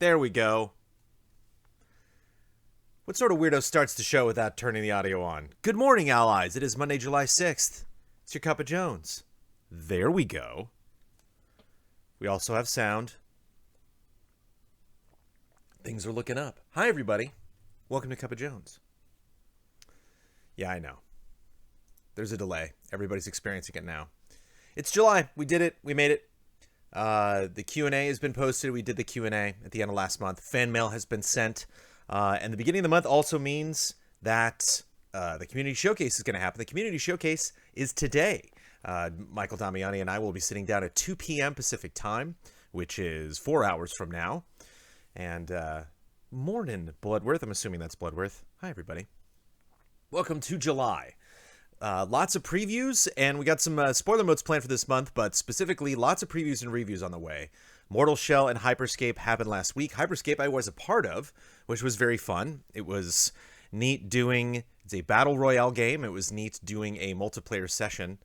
There we go. What sort of weirdo starts the show without turning the audio on? Good morning, allies. It is Monday, July 6th. It's your Cup of Jones. There we go. We also have sound. Things are looking up. Hi, everybody. Welcome to Cup of Jones. Yeah, I know. There's a delay. Everybody's experiencing it now. It's July. We did it. We made it. The Q&A has been posted. We did the Q&A at the end of last month. Fan mail has been sent. And the beginning of the month also means that the Community Showcase is going to happen. The Community Showcase is today. Michael Damiani and I will be sitting down at 2 p.m. Pacific time, which is 4 hours from now. And morning, Bloodworth. I'm assuming that's Bloodworth. Hi, everybody. Welcome to July. Lots of previews, and we got some spoiler modes planned for this month, but specifically lots of previews and reviews on the way. Mortal Shell and Hyperscape happened last week. Hyperscape I was a part of, which was very fun. It was neat doing, it's a battle royale game. It was neat doing a multiplayer session.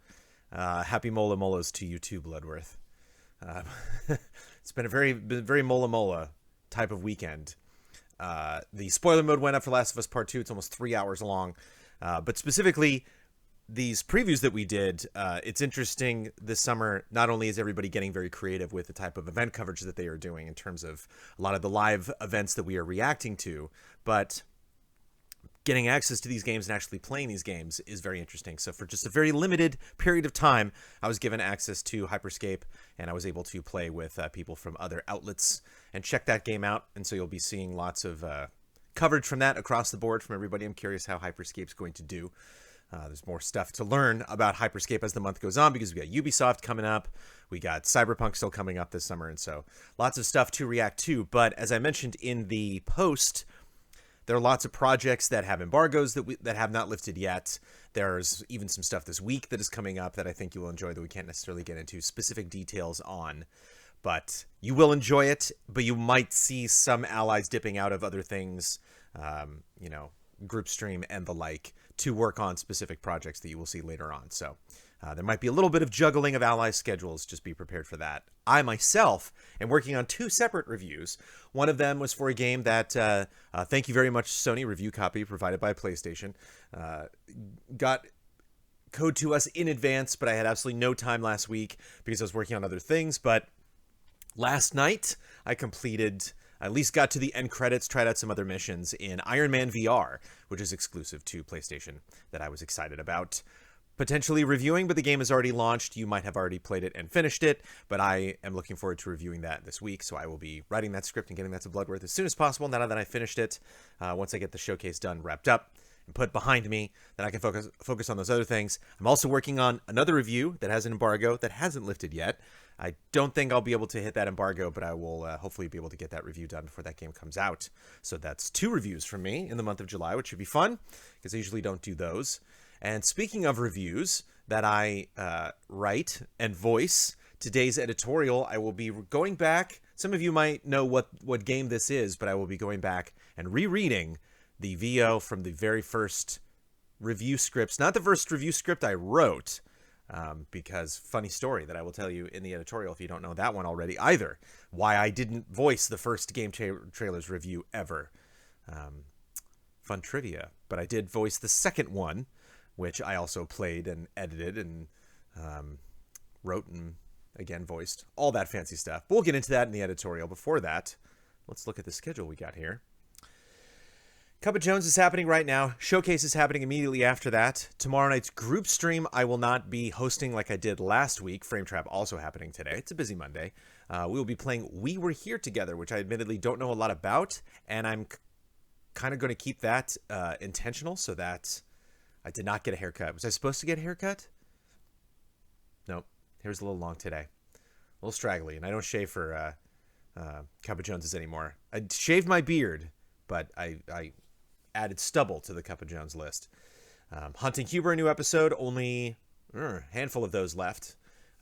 Happy Mola Molas to you too, Bloodworth. It's been a very Mola Mola type of weekend. The spoiler mode went up for Last of Us Part 2. It's almost 3 hours long. But specifically, these previews that we did, it's interesting this summer. Not only is everybody getting very creative with the type of event coverage that they are doing in terms of a lot of the live events that we are reacting to, but getting access to these games and actually playing these games is very interesting. So for just a very limited period of time, I was given access to Hyperscape, and I was able to play with people from other outlets and check that game out. And so you'll be seeing lots of coverage from that across the board from everybody. I'm curious how Hyperscape's going to do. There's more stuff to learn about Hyperscape as the month goes on because we got Ubisoft coming up. We got Cyberpunk still coming up this summer. And so lots of stuff to react to. But as I mentioned in the post, there are lots of projects that have embargoes that have not lifted yet. There's even some stuff this week that is coming up that I think you will enjoy that we can't necessarily get into specific details on. But you will enjoy it, but you might see some allies dipping out of other things, Group Stream and the like, to work on specific projects that you will see later on. So there might be a little bit of juggling of allies' schedules. Just be prepared for that. I myself am working on 2 separate reviews. One of them was for a game that, thank you very much, Sony, review copy provided by PlayStation. Got code to us in advance, but I had absolutely no time last week because I was working on other things. But last night, I at least got to the end credits, tried out some other missions in Iron Man VR, which is exclusive to PlayStation, that I was excited about potentially reviewing, but the game is already launched. You might have already played it and finished it, but I am looking forward to reviewing that this week, so I will be writing that script and getting that to Bloodworth as soon as possible now that I finished it. Once I get the showcase done, wrapped up, and put behind me, then I can focus on those other things. I'm also working on another review that has an embargo that hasn't lifted yet. I don't think I'll be able to hit that embargo, but I will hopefully be able to get that review done before that game comes out. So that's 2 reviews from me in the month of July, which should be fun, because I usually don't do those. And speaking of reviews that I write and voice, today's editorial, I will be going back. Some of you might know what game this is, but I will be going back and rereading the VO from the very first review scripts. Not the first review script I wrote, because funny story that I will tell you in the editorial if you don't know that one already either. Why I didn't voice the first Game Trailers review ever. Fun trivia. But I did voice the second one, which I also played and edited and wrote and, again, voiced. All that fancy stuff. But we'll get into that in the editorial. Before that, let's look at the schedule we got here. Cup of Jones is happening right now. Showcase is happening immediately after that. Tomorrow night's group stream I will not be hosting like I did last week. Frame Trap also happening today. It's a busy Monday. We will be playing We Were Here Together, which I admittedly don't know a lot about, and I'm kind of going to keep that intentional so that I did not get a haircut. Was I supposed to get a haircut? Nope. Hair's a little long today. A little straggly, and I don't shave for Cup of Joneses anymore. I shaved my beard, but I added stubble to the Cup of Jones list. Hunting Huber, a new episode. Only a handful of those left.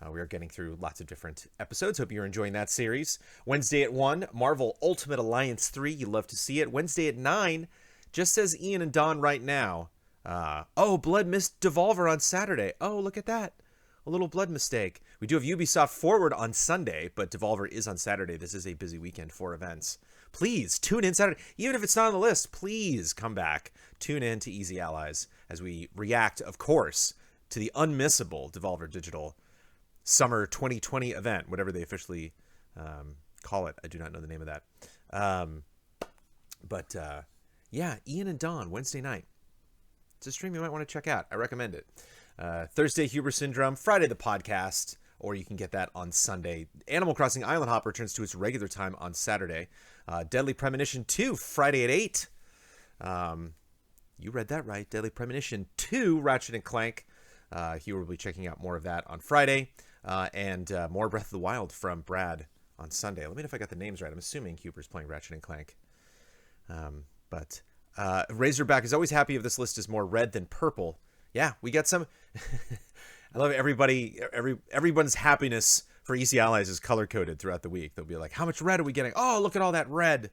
We are getting through lots of different episodes. Hope you're enjoying that series. Wednesday at 1, Marvel Ultimate Alliance 3. You love to see it. Wednesday at 9, just says Ian and Don right now. Blood missed Devolver on Saturday. Oh, look at that. A little blood mistake. We do have Ubisoft Forward on Sunday, but Devolver is on Saturday. This is a busy weekend for events. please tune in Saturday. Even if it's not on the list, please come back. Tune in to Easy Allies as we react, of course, to the unmissable Devolver Digital Summer 2020 event, whatever they officially call it. I do not know the name of that. Yeah, Ian and Dawn, Wednesday night. It's a stream you might want to check out. I recommend it. Thursday, Huber Syndrome. Friday, the podcast. Or you can get that on Sunday. Animal Crossing Island Hop returns to its regular time on Saturday. Deadly Premonition 2, Friday at 8. You read that right. Deadly Premonition 2, Ratchet and Clank. Huber will be checking out more of that on Friday. And more Breath of the Wild from Brad on Sunday. Let me know if I got the names right. I'm assuming Huber's playing Ratchet and Clank. Razorback is always happy if this list is more red than purple. Yeah, we got some... I love everyone's happiness for Easy Allies is color-coded throughout the week. They'll be like, how much red are we getting? Oh, look at all that red.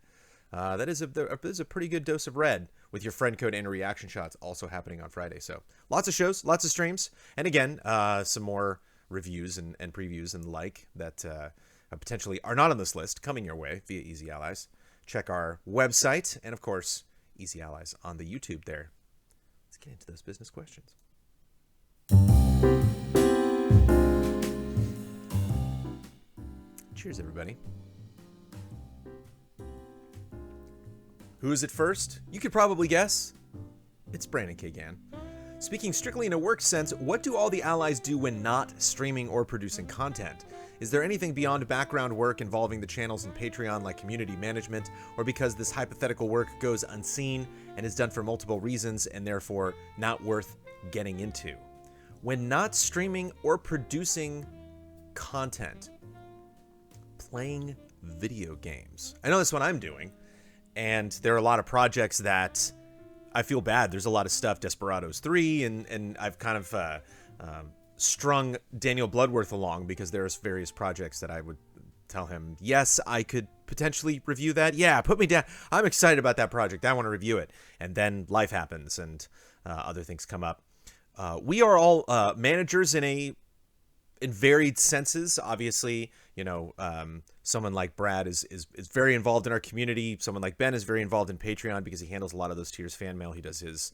That is a pretty good dose of red with your friend code and reaction shots also happening on Friday. So lots of shows, lots of streams. And again, some more reviews and previews and the like that potentially are not on this list coming your way via Easy Allies. Check our website and, of course, Easy Allies on the YouTube there. Let's get into those business questions. Cheers, everybody. Who is it first? You could probably guess. It's Brandon K. Gann. Speaking strictly in a work sense, what do all the allies do when not streaming or producing content? Is there anything beyond background work involving the channels and Patreon like community management, or because this hypothetical work goes unseen and is done for multiple reasons and therefore not worth getting into? When not streaming or producing content, playing video games. I know that's what I'm doing, and there are a lot of projects that I feel bad. There's a lot of stuff, Desperados 3, and I've kind of strung Daniel Bloodworth along because there's various projects that I would tell him, yes, I could potentially review that. Yeah, put me down. I'm excited about that project. I want to review it. And then life happens and other things come up. We are all managers in varied senses. Obviously, you know, someone like Brad is very involved in our community. Someone like Ben is very involved in Patreon because he handles a lot of those tiers fan mail. He does his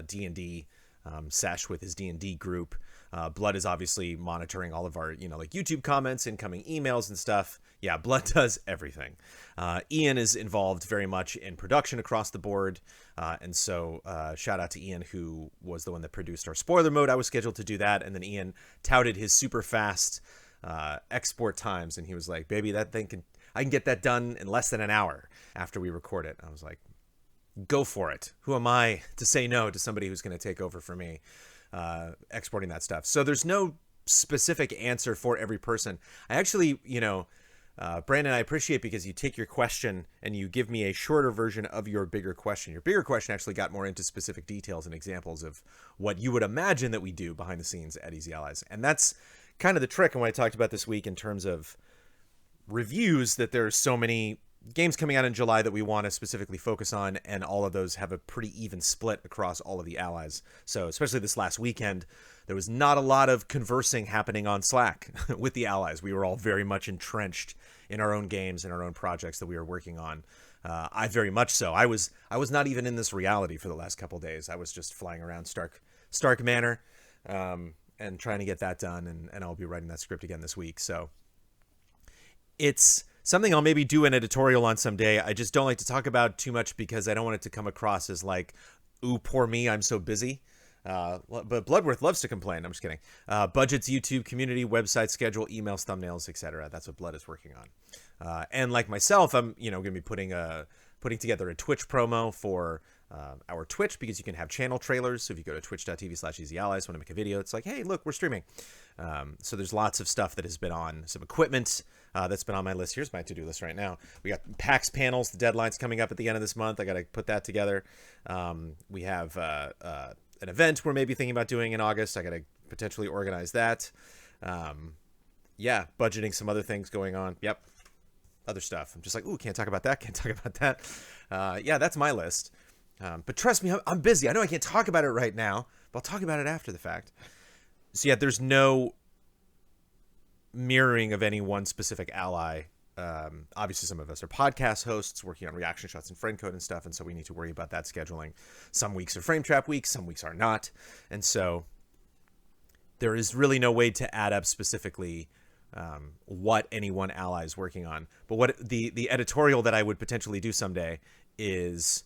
D&D sesh with his D&D group. Blood is obviously monitoring all of our, you know, like YouTube comments, incoming emails and stuff. Yeah, Blood does everything. Ian is involved very much in production across the board. And so shout out to Ian, who was the one that produced our spoiler mode. I was scheduled to do that. And then Ian touted his super fast export times. And he was like, baby, that thing I can get that done in less than an hour after we record it. I was like, go for it. Who am I to say no to somebody who's going to take over for me exporting that stuff? So there's no specific answer for every person. I actually, you know, Brandon, I appreciate because you take your question and you give me a shorter version of your bigger question. Your bigger question actually got more into specific details and examples of what you would imagine that we do behind the scenes at Easy Allies. And that's kind of the trick. And what I talked about this week in terms of reviews, that there's so many games coming out in July that we want to specifically focus on, and all of those have a pretty even split across all of the allies. So especially this last weekend, there was not a lot of conversing happening on Slack with the allies. We were all very much entrenched in our own games and our own projects that we were working on. I very much so. I was not even in this reality for the last couple of days. I was just flying around Stark Manor and trying to get that done, and I'll be writing that script again this week. So it's something I'll maybe do an editorial on someday. I just don't like to talk about too much because I don't want it to come across as like, ooh, poor me, I'm so busy. But Bloodworth loves to complain. I'm just kidding. Budgets, YouTube, community, website, schedule, emails, thumbnails, etc. That's what Blood is working on. And like myself, I'm going to be putting together a Twitch promo for our Twitch, because you can have channel trailers. So if you go to twitch.tv/easyallies, want to make a video, it's like, hey, look, we're streaming. So there's lots of stuff that has been on, some equipment that's been on my list. Here's my to-do list right now. We got PAX panels. The deadline's coming up at the end of this month. I got to put that together. We have an event we're maybe thinking about doing in August. I got to potentially organize that. Yeah, budgeting some other things going on. Yep. Other stuff. I'm just like, ooh, can't talk about that. Can't talk about that. Yeah, that's my list. But trust me, I'm busy. I know I can't talk about it right now, but I'll talk about it after the fact. So yeah, there's no mirroring of any one specific ally obviously some of us are podcast hosts working on reaction shots and friend code and stuff, and so we need to worry about that scheduling. Some weeks are frame trap weeks, some weeks are not, and so there is really no way to add up specifically what any one ally is working on. But what the editorial that I would potentially do someday is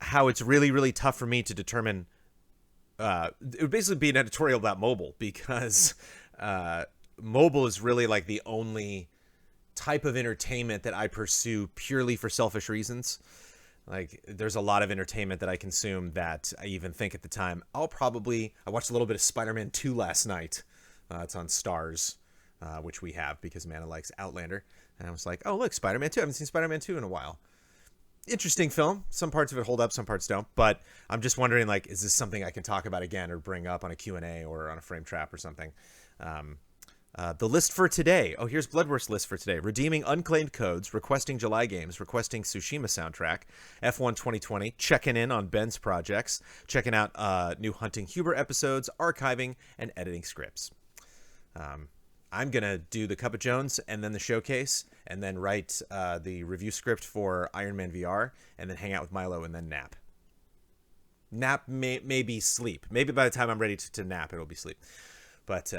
how it's really, really tough for me to determine. It would basically be an editorial about mobile, because mobile is really like the only type of entertainment that I pursue purely for selfish reasons. Like, there's a lot of entertainment that I consume that I even think at the time I watched a little bit of Spider-Man 2 last night. It's on Stars, which we have because Amanda likes Outlander, and I was like, oh look, Spider-Man 2. I haven't seen Spider-Man 2 in a while. Interesting film. Some parts of it hold up, some parts don't, but I'm just wondering, like, is this something I can talk about again or bring up on a Q&A or on a frame trap or something? The list for today. Oh, here's Bloodworth's list for today. Redeeming unclaimed codes, requesting July games, requesting Tsushima soundtrack, F1 2020, checking in on Ben's projects, checking out new Hunting Huber episodes, archiving, and editing scripts. I'm going to do the Cup of Jones and then the showcase, and then write the review script for Iron Man VR, and then hang out with Milo and then nap. Nap maybe sleep. Maybe by the time I'm ready to nap, it'll be sleep. But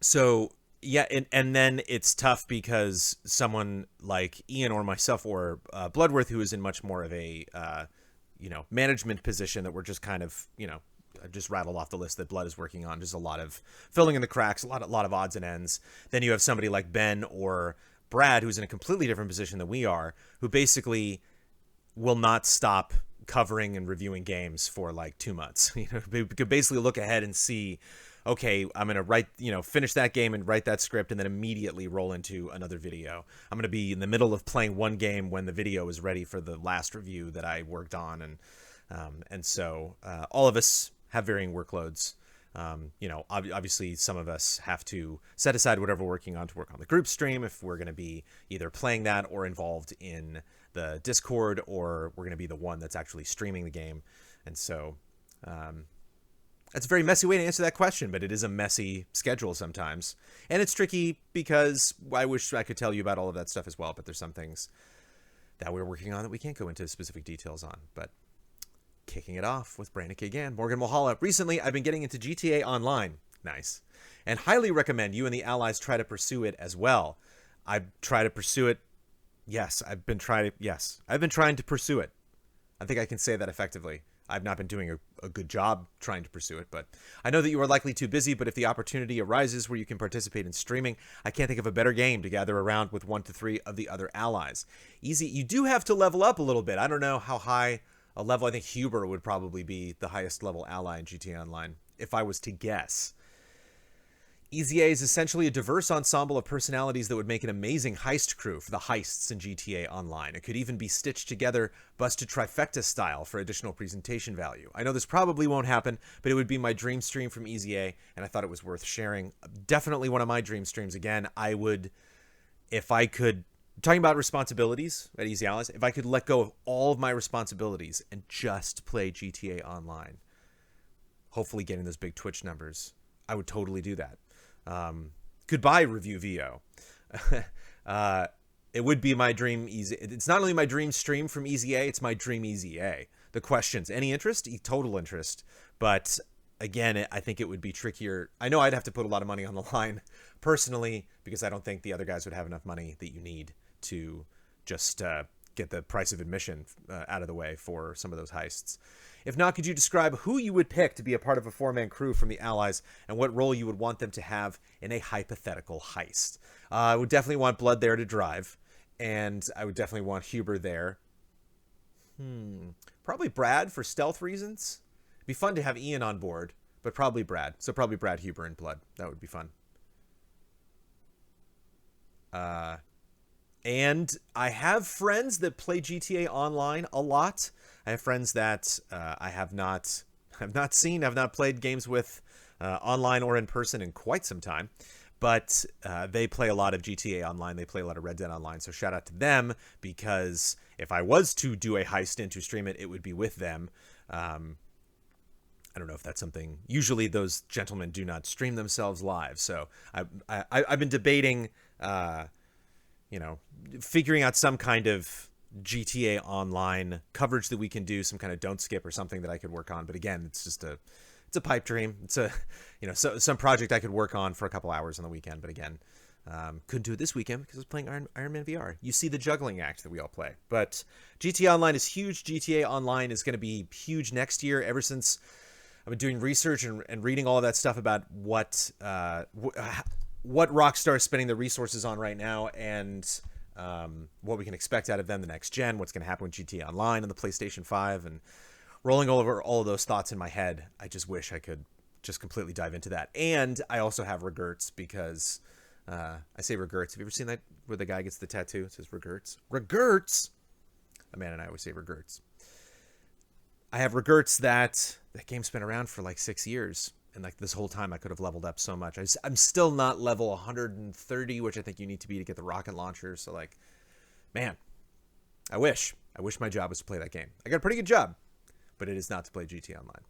so yeah, and then it's tough because someone like Ian or myself or Bloodworth, who is in much more of a management position, that we're just kind of, I just rattled off the list that Blood is working on. Just a lot of filling in the cracks, a lot of odds and ends. Then you have somebody like Ben or Brad, who's in a completely different position than we are, who basically will not stop covering and reviewing games for like 2 months. We could basically look ahead and see, okay, I'm going to finish that game and write that script and then immediately roll into another video. I'm going to be in the middle of playing one game when the video is ready for the last review that I worked on. And so all of us have varying workloads. Obviously some of us have to set aside whatever we're working on to work on the group stream if we're going to be either playing that or involved in the Discord, or we're going to be the one that's actually streaming the game. And so that's a very messy way to answer that question, but it is a messy schedule sometimes. And it's tricky because I wish I could tell you about all of that stuff as well, but there's some things that we're working on that we can't go into specific details on. But kicking it off with Brandon K. Gann, Morgan Mulhalla. Recently, I've been getting into GTA Online. Nice. And highly recommend you and the allies try to pursue it as well. I try to pursue it. Yes, I've been trying to pursue it. I think I can say that effectively. I've not been doing a good job trying to pursue it, but I know that you are likely too busy, but if the opportunity arises where you can participate in streaming, I can't think of a better game to gather around with 1 to 3 of the other allies. Easy. You do have to level up a little bit. I don't know how high a level. I think Huber would probably be the highest level ally in GTA Online, if I was to guess. EZA is essentially a diverse ensemble of personalities that would make an amazing heist crew for the heists in GTA Online. It could even be stitched together, busted trifecta style for additional presentation value. I know this probably won't happen, but it would be my dream stream from EZA, and I thought it was worth sharing. Definitely one of my dream streams. Again, I would, if I could, talking about responsibilities at Easy Allies, if I could let go of all of my responsibilities and just play GTA Online, hopefully getting those big Twitch numbers, I would totally do that. Goodbye, Review VO. It would be my dream easy. It's not only my dream stream from EZA, it's my dream EZA. The questions, any interest? Total interest. But again, I think it would be trickier. I know I'd have to put a lot of money on the line personally, because I don't think the other guys would have enough money that you need to just get the price of admission out of the way for some of those heists. If not, could you describe who you would pick to be a part of a 4-man crew from the Allies and what role you would want them to have in a hypothetical heist? I would definitely want Blood there to drive, and I would definitely want Huber there. Probably Brad for stealth reasons. It'd be fun to have Ian on board, but probably Brad. So probably Brad, Huber, and Blood. That would be fun. And I have friends that play GTA Online a lot. I have friends that I have not played games with online or in person in quite some time, but they play a lot of GTA Online. They play a lot of Red Dead Online. So shout out to them, because if I was to do a heist and to stream it, it would be with them. I don't know if that's something. Usually those gentlemen do not stream themselves live. So I've been debating uh, you know, figuring out some kind of GTA Online coverage that we can do, some kind of don't skip or something that I could work on. But again, it's a pipe dream. It's a, some project I could work on for a couple hours on the weekend. But again, couldn't do it this weekend because I was playing Iron Man VR. You see the juggling act that we all play. But GTA Online is huge. GTA Online is going to be huge next year. Ever since I've been doing research and reading all of that stuff about what Rockstar is spending their resources on right now, and what we can expect out of them the next gen, what's going to happen with GTA Online on the PlayStation 5, and rolling over all of those thoughts in my head. I just wish I could just completely dive into that. And I also have regrets because I say regrets. Have you ever seen that where the guy gets the tattoo? It says regrets. Regrets! Amanda and I always say regrets. I have regrets that game's been around for like 6 years. And like this whole time I could have leveled up so much. I'm still not level 130, which I think you need to be to get the rocket launcher. So like, man, I wish my job was to play that game. I got a pretty good job, but it is not to play GTA Online.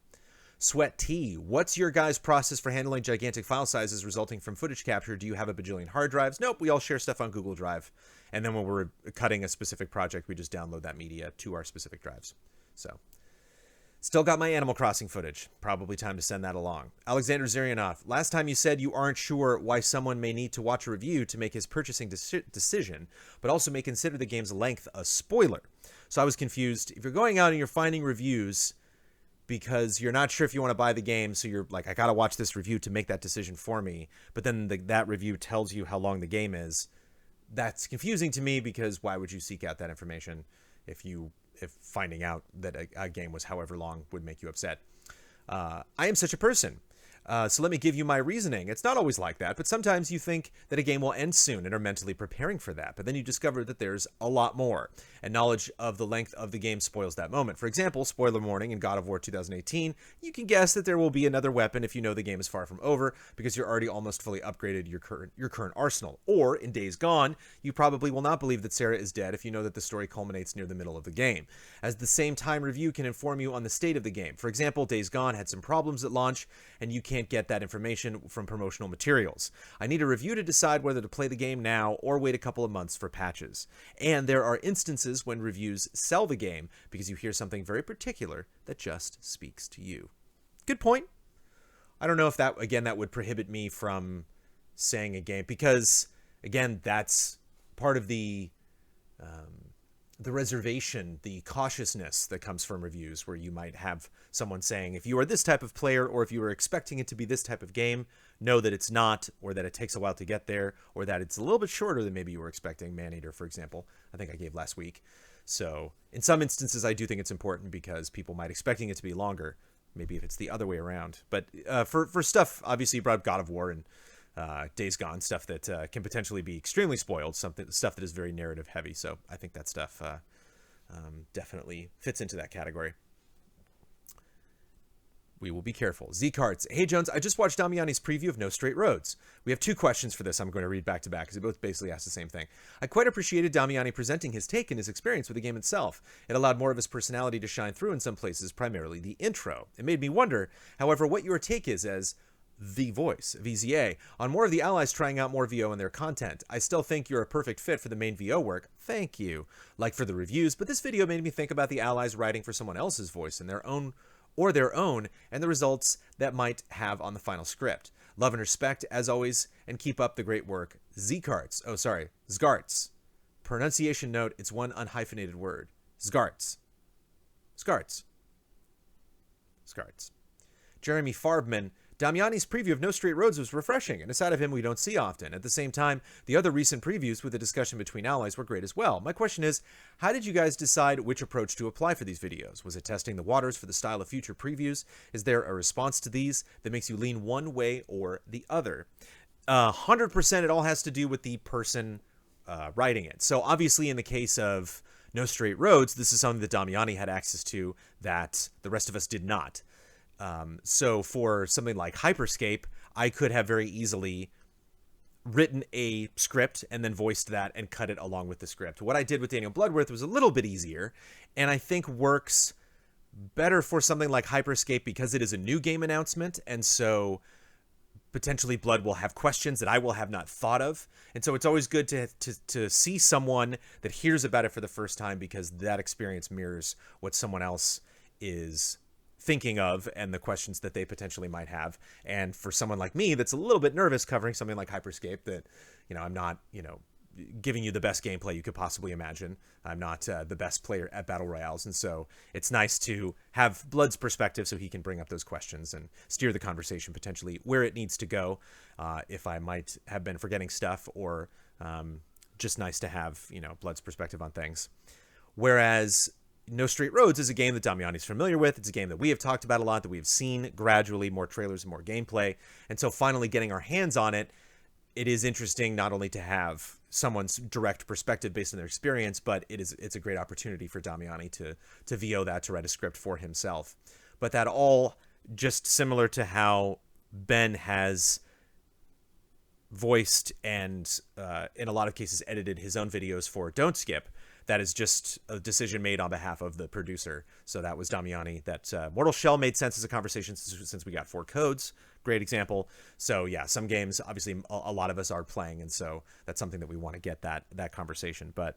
Sweat T, what's your guys' process for handling gigantic file sizes resulting from footage capture? Do you have a bajillion hard drives? Nope, we all share stuff on Google Drive. And then when we're cutting a specific project, we just download that media to our specific drives. So, still got my Animal Crossing footage. Probably time to send that along. Alexander Zarianov, last time you said you aren't sure why someone may need to watch a review to make his purchasing decision, but also may consider the game's length a spoiler. So I was confused. If you're going out and you're finding reviews because you're not sure if you want to buy the game, so you're like, I gotta watch this review to make that decision for me, but then that review tells you how long the game is, that's confusing to me, because why would you seek out that information if finding out that a game was however long would make you upset? I am such a person. So let me give you my reasoning. It's not always like that, but sometimes you think that a game will end soon and are mentally preparing for that, but then you discover that there's a lot more, and knowledge of the length of the game spoils that moment. For example, spoiler warning, in God of War 2018, you can guess that there will be another weapon if you know the game is far from over, because you're already almost fully upgraded your current arsenal. Or, in Days Gone, you probably will not believe that Sarah is dead if you know that the story culminates near the middle of the game. As the same time review can inform you on the state of the game. For example, Days Gone had some problems at launch, and you can't get that information from promotional materials. I need a review to decide whether to play the game now or wait a couple of months for patches. And there are instances when reviews sell the game because you hear something very particular that just speaks to you. Good point. I don't know if that would prohibit me from saying a game, because again, that's part of the reservation, the cautiousness that comes from reviews, where you might have someone saying, if you are this type of player, or if you are expecting it to be this type of game, know that it's not, or that it takes a while to get there, or that it's a little bit shorter than maybe you were expecting. Maneater, for example, I think I gave last week. So in some instances, I do think it's important, because people might expecting it to be longer, maybe if it's the other way around. But for stuff, obviously you brought up God of War and Days Gone, stuff that can potentially be extremely spoiled, stuff that is very narrative heavy. So I think that stuff definitely fits into that category. We will be careful. Z-Cards. Hey, Jones, I just watched Damiani's preview of No Straight Roads. We have two questions for this I'm going to read back to back, because they both basically ask the same thing. I quite appreciated Damiani presenting his take and his experience with the game itself. It allowed more of his personality to shine through in some places, primarily the intro. It made me wonder, however, what your take is as the voice, VZA, on more of the allies trying out more VO in their content. I still think you're a perfect fit for the main VO work. Thank you. Like for the reviews, but this video made me think about the allies writing for someone else's voice in their own, and the results that might have on the final script. Love and respect, as always, and keep up the great work. Zgarts. Pronunciation note, it's one unhyphenated word. Zgarts. Jeremy Farbman. Damiani's preview of No Straight Roads was refreshing, and a side of him we don't see often. At the same time, the other recent previews with the discussion between allies were great as well. My question is, how did you guys decide which approach to apply for these videos? Was it testing the waters for the style of future previews? Is there a response to these that makes you lean one way or the other? 100% it all has to do with the person writing it. So obviously in the case of No Straight Roads, this is something that Damiani had access to that the rest of us did not. So for something like Hyperscape, I could have very easily written a script and then voiced that and cut it along with the script. What I did with Daniel Bloodworth was a little bit easier, and I think works better for something like Hyperscape because it is a new game announcement, and so potentially Blood will have questions that I will have not thought of. And so it's always good to see someone that hears about it for the first time, because that experience mirrors what someone else is thinking of and the questions that they potentially might have. And for someone like me that's a little bit nervous covering something like Hyperscape, that, I'm not, giving you the best gameplay you could possibly imagine. I'm not the best player at Battle Royales, and so it's nice to have Blood's perspective so he can bring up those questions and steer the conversation potentially where it needs to go, if I might have been forgetting stuff, or just nice to have, Blood's perspective on things. Whereas No Straight Roads is a game that Damiani's familiar with. It's a game that we have talked about a lot, that we have seen gradually, more trailers and more gameplay. And so finally getting our hands on it, it is interesting not only to have someone's direct perspective based on their experience, but it's a great opportunity for Damiani to VO that, to write a script for himself. But that all just similar to how Ben has voiced and in a lot of cases edited his own videos for Don't Skip. That is just a decision made on behalf of the producer. So that was Damiani. That Mortal Shell made sense as a conversation since we got 4 codes. Great example. So yeah, some games obviously a lot of us are playing, and so that's something that we want to get that conversation. But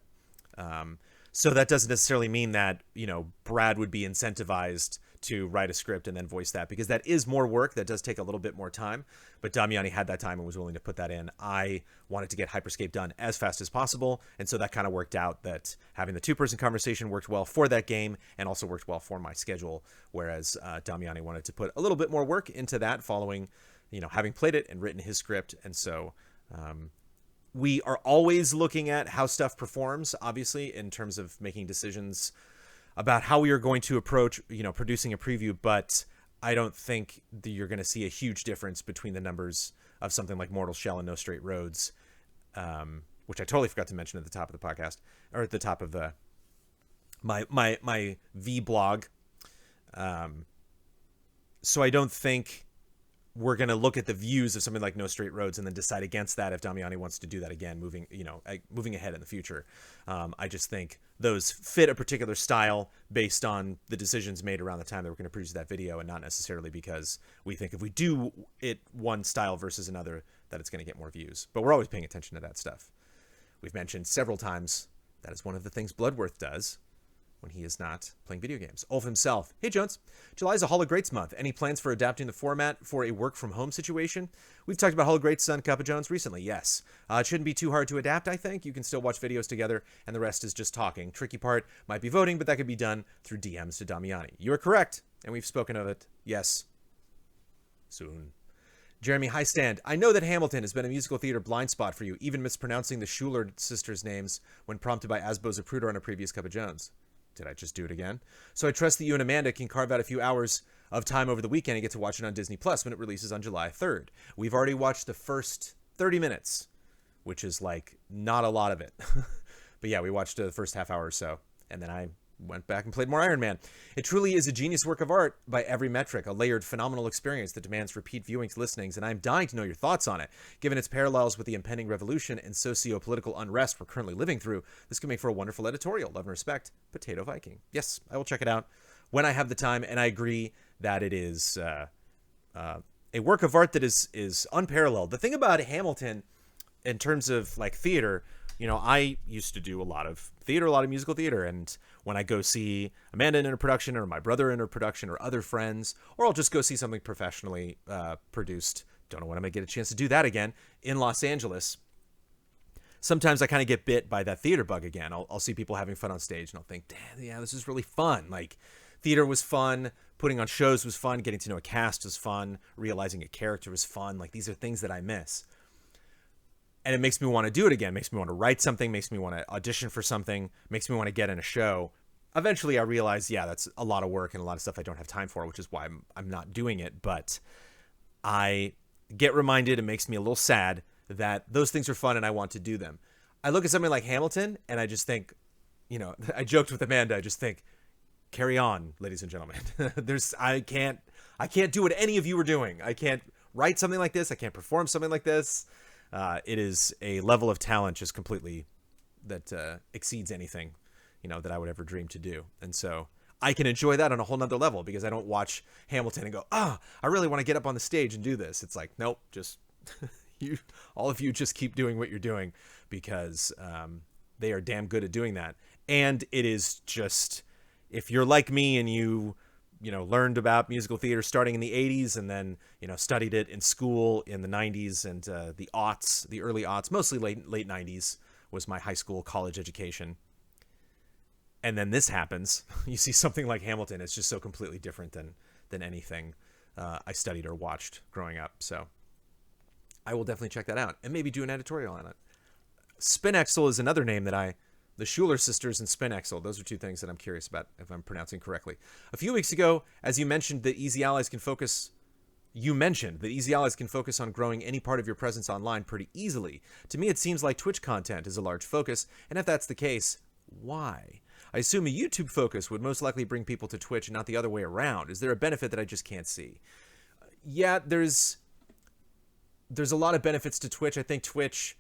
so that doesn't necessarily mean that Brad would be incentivized to write a script and then voice that, because that is more work. That does take a little bit more time. But Damiani had that time and was willing to put that in. I wanted to get Hyperscape done as fast as possible, and so that kind of worked out, that having the 2-person conversation worked well for that game and also worked well for my schedule, whereas Damiani wanted to put a little bit more work into that following, having played it and written his script. And so we are always looking at how stuff performs, obviously, in terms of making decisions about how we are going to approach, producing a preview, but I don't think that you're going to see a huge difference between the numbers of something like Mortal Shell and No Straight Roads, which I totally forgot to mention at the top of the podcast, or at the top of the my V blog. So I don't think we're going to look at the views of something like No Straight Roads and then decide against that if Damiani wants to do that again, moving ahead in the future. I just think those fit a particular style based on the decisions made around the time that we're going to produce that video, and not necessarily because we think if we do it one style versus another that it's going to get more views. But we're always paying attention to that stuff. We've mentioned several times that is one of the things Bloodworth does when he is not playing video games. Ulf himself. Hey, Jones. July is a Hall of Greats month. Any plans for adapting the format for a work-from-home situation? We've talked about Hall of Greats on Cuppa Jones recently, yes. It shouldn't be too hard to adapt, I think. You can still watch videos together, and the rest is just talking. Tricky part might be voting, but that could be done through DMs to Damiani. You are correct, and we've spoken of it. Yes. Soon. Jeremy Highstand. I know that Hamilton has been a musical theater blind spot for you, even mispronouncing the Schuler sisters' names when prompted by Asbo Zapruder on a previous Cuppa Jones. Did I just do it again? So I trust that you and Amanda can carve out a few hours of time over the weekend and get to watch it on Disney Plus when it releases on July 3rd. We've already watched the first 30 minutes, which is like not a lot of it. But yeah, we watched the first half hour or so, and then I went back and played more Iron Man. It truly is a genius work of art by every metric, a layered, phenomenal experience that demands repeat viewings, listenings, and I'm dying to know your thoughts on it. Given its parallels with the impending revolution and socio-political unrest we're currently living through, this could make for a wonderful editorial. Love and respect, Potato Viking. Yes, I will check it out when I have the time, and I agree that it is a work of art that is unparalleled. The thing about Hamilton, in terms of like theater, I used to do a lot of theater, a lot of musical theater, and when I go see Amanda in a production or my brother in a production or other friends, or I'll just go see something professionally produced, don't know when I'm going to get a chance to do that again, in Los Angeles, sometimes I kind of get bit by that theater bug again. I'll see people having fun on stage, and I'll think, damn, yeah, this is really fun. Like, theater was fun, putting on shows was fun, getting to know a cast was fun, realizing a character was fun. Like, these are things that I miss. And it makes me want to do it again, makes me want to write something, makes me want to audition for something, makes me want to get in a show. Eventually I realize, yeah, that's a lot of work and a lot of stuff I don't have time for, which is why I'm not doing it. But I get reminded, it makes me a little sad that those things are fun and I want to do them. I look at something like Hamilton and I just think, I joked with Amanda, I just think, carry on, ladies and gentlemen. I can't do what any of you are doing. I can't write something like this. I can't perform something like this. It is a level of talent just completely that exceeds anything, that I would ever dream to do. And so I can enjoy that on a whole nother level because I don't watch Hamilton and go, I really want to get up on the stage and do this. It's like, nope, just all of you just keep doing what you're doing because they are damn good at doing that. And it is just, if you're like me and you learned about musical theater starting in the 80s and then, studied it in school in the 90s and the early aughts, mostly late 90s was my high school, college education. And then this happens. You see something like Hamilton. It's just so completely different than anything I studied or watched growing up. So I will definitely check that out and maybe do an editorial on it. Spinexel is another name that the Schuler sisters and Spinexel. Those are two things that I'm curious about if I'm pronouncing correctly. A few weeks ago, as you mentioned that Easy Allies can focus on growing any part of your presence online pretty easily. To me, it seems like Twitch content is a large focus. And if that's the case, why? I assume a YouTube focus would most likely bring people to Twitch and not the other way around. Is there a benefit that I just can't see? Yeah, there's a lot of benefits to Twitch. I think Twitch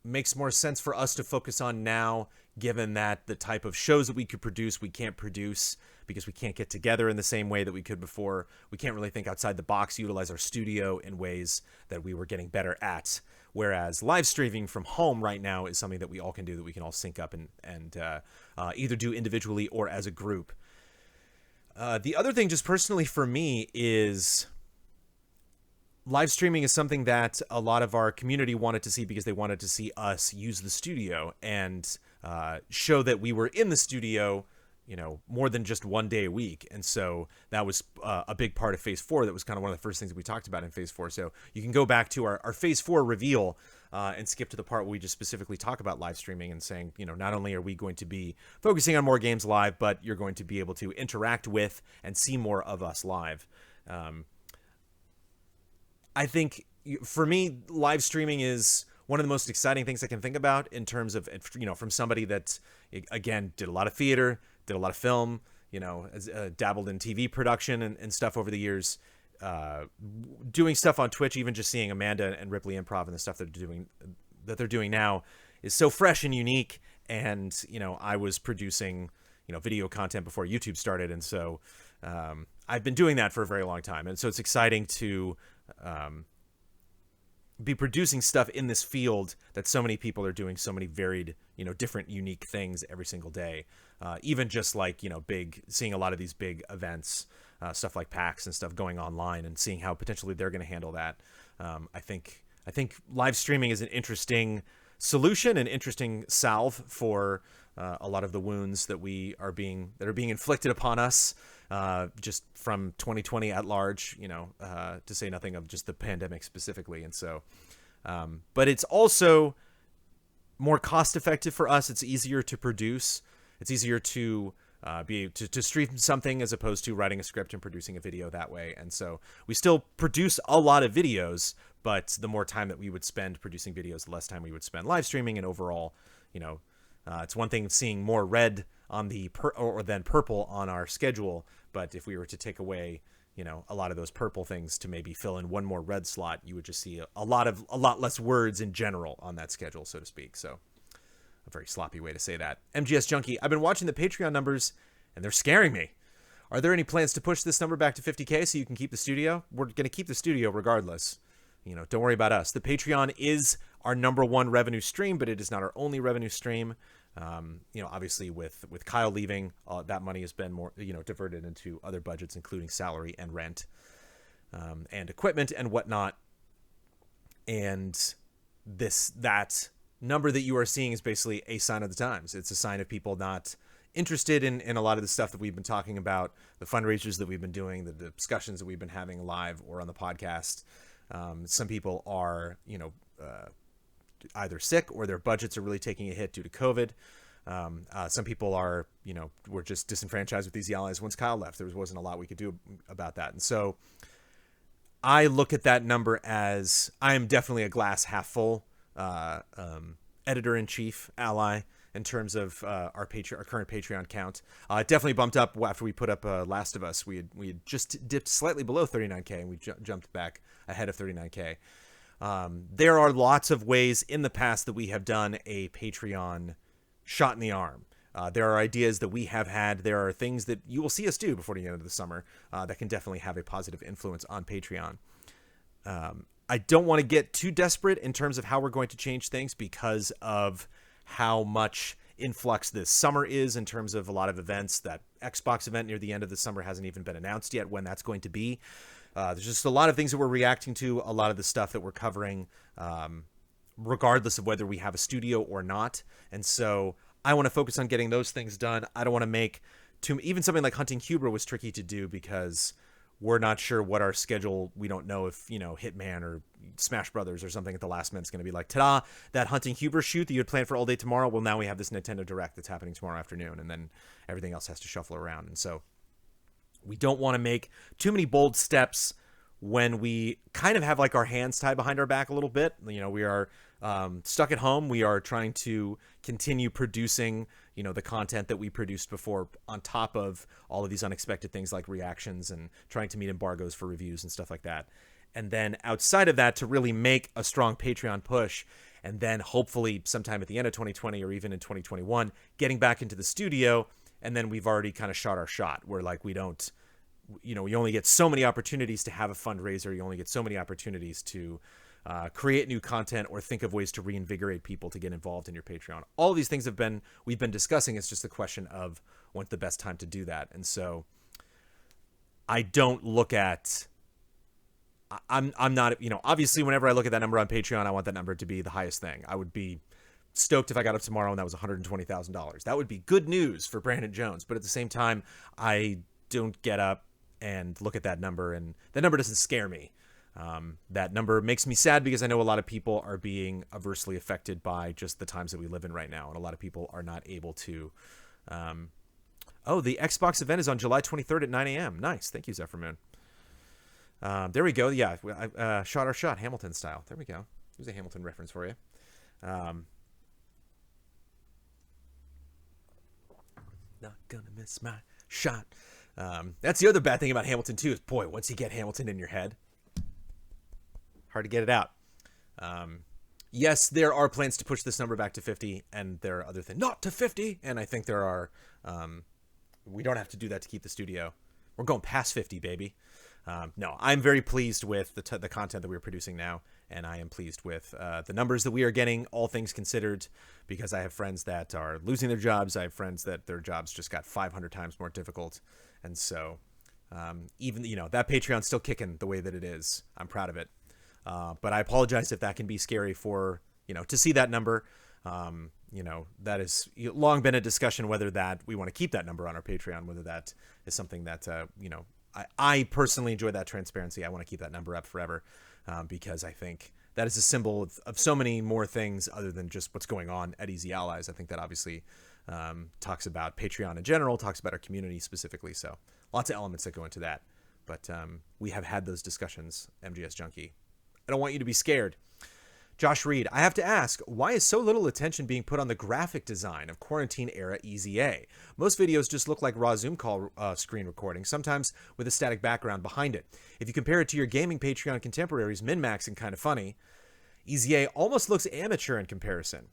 makes more sense for us to focus on now, given that the type of shows that we could produce, we can't produce because we can't get together in the same way that we could before. We can't really think outside the box, utilize our studio in ways that we were getting better at. Whereas live streaming from home right now is something that we all can do, that we can all sync up and either do individually or as a group. The other thing, just personally for me, is live streaming is something that a lot of our community wanted to see because they wanted to see us use the studio and show that we were in the studio, more than just one day a week. And so that was a big part of Phase 4. That was kind of one of the first things that we talked about in Phase 4. So you can go back to our Phase 4 reveal and skip to the part where we just specifically talk about live streaming and saying, not only are we going to be focusing on more games live, but you're going to be able to interact with and see more of us live. I think for me, live streaming is one of the most exciting things I can think about in terms of, from somebody that, again, did a lot of theater, did a lot of film, dabbled in TV production and stuff over the years, doing stuff on Twitch, even just seeing Amanda and Ripley Improv and the stuff that they're doing now is so fresh and unique. And, I was producing, video content before YouTube started. And so I've been doing that for a very long time. And so it's exciting to be producing stuff in this field that so many people are doing so many varied, different, unique things every single day. Even just like, seeing a lot of these big events, stuff like PAX and stuff going online and seeing how potentially they're going to handle that. I think live streaming is an interesting solution, an interesting salve for a lot of the wounds that are being inflicted upon us, just from 2020 at large, to say nothing of just the pandemic specifically. And so, but it's also more cost effective for us. It's easier to produce. It's easier to to stream something as opposed to writing a script and producing a video that way. And so we still produce a lot of videos, but the more time that we would spend producing videos, the less time we would spend live streaming. And overall, it's one thing seeing more red on the than purple on our schedule. But if we were to take away, a lot of those purple things to maybe fill in one more red slot, you would just see a lot less words in general on that schedule, so to speak. So a very sloppy way to say that. MGS Junkie, I've been watching the Patreon numbers and they're scaring me. Are there any plans to push this number back to 50K so you can keep the studio? We're going to keep the studio regardless. Don't worry about us. The Patreon is our number one revenue stream, but it is not our only revenue stream. Obviously with Kyle leaving, that money has been more, diverted into other budgets, including salary and rent, and equipment and whatnot. And that number that you are seeing is basically a sign of the times. It's a sign of people not interested in a lot of the stuff that we've been talking about, the fundraisers that we've been doing, the discussions that we've been having live or on the podcast. Some people are, either sick or their budgets are really taking a hit due to COVID. Some people are, were just disenfranchised with Easy Allies once Kyle left. There wasn't a lot we could do about that. And so I look at that number as I am definitely a glass half full editor-in-chief ally in terms of our current Patreon count. It definitely bumped up after we put up Last of Us. We had just dipped slightly below 39K and we jumped back ahead of 39K. There are lots of ways in the past that we have done a Patreon shot in the arm. There are ideas that we have had. There are things that you will see us do before the end of the summer that can definitely have a positive influence on Patreon. I don't want to get too desperate in terms of how we're going to change things because of how much influx this summer is in terms of a lot of events. That Xbox event near the end of the summer hasn't even been announced yet when that's going to be. There's just a lot of things that we're reacting to, a lot of the stuff that we're covering, regardless of whether we have a studio or not. And so I want to focus on getting those things done. I don't want to make even something like Hunting Huber was tricky to do because we're not sure what our schedule. We don't know if, Hitman or Smash Brothers or something at the last minute's going to be like, ta-da, that Hunting Huber shoot that you had planned for all day tomorrow. Well, now we have this Nintendo Direct that's happening tomorrow afternoon, and then everything else has to shuffle around. And so we don't want to make too many bold steps when we kind of have like our hands tied behind our back a little bit. We are stuck at home. We are trying to continue producing, the content that we produced before on top of all of these unexpected things like reactions and trying to meet embargoes for reviews and stuff like that. And then outside of that, to really make a strong Patreon push, and then hopefully sometime at the end of 2020 or even in 2021, getting back into the studio. And then we've already kind of shot our shot where like we don't, you only get so many opportunities to have a fundraiser. You only get so many opportunities to create new content or think of ways to reinvigorate people to get involved in your Patreon. All of these things we've been discussing. It's just a question of when's the best time to do that. And so I don't look at, I'm not, obviously whenever I look at that number on Patreon, I want that number to be the highest thing. I would be stoked if I got up tomorrow and that was $120,000. That would be good news for Brandon Jones. But at the same time, I don't get up and look at that number, and that number doesn't scare me. That number makes me sad because I know a lot of people are being adversely affected by just the times that we live in right now, and a lot of people are not able to. The Xbox event is on July 23rd at 9 a.m. Nice, thank you, Zephyr Moon. There we go. Yeah, I shot our shot, Hamilton style. There we go. There's a Hamilton reference for you. Not gonna miss my shot. That's the other bad thing about Hamilton too, is boy, once you get Hamilton in your head, hard to get it out. Yes, there are plans to push this number back to 50, and there are other things, not to 50. And I think there are, we don't have to do that to keep the studio. We're going past 50, baby. No, I'm very pleased with the content that we're producing now, and I am pleased with the numbers that we are getting, all things considered, because I have friends that are losing their jobs. I have friends that their jobs just got 500 times more difficult. And so even, that Patreon's still kicking the way that it is. I'm proud of it. But I apologize if that can be scary for, to see that number. That has long been a discussion whether that we want to keep that number on our Patreon, whether that is something that, I personally enjoy that transparency. I want to keep that number up forever because I think that is a symbol of so many more things other than just what's going on at Easy Allies. I think that obviously talks about Patreon in general, talks about our community specifically. So lots of elements that go into that. But we have had those discussions, MGS Junkie. I don't want you to be scared. Josh Reed, I have to ask, why is so little attention being put on the graphic design of quarantine-era EZA? Most videos just look like raw Zoom call screen recording, sometimes with a static background behind it. If you compare it to your gaming Patreon contemporaries, MinMax and Kinda Funny, EZA almost looks amateur in comparison.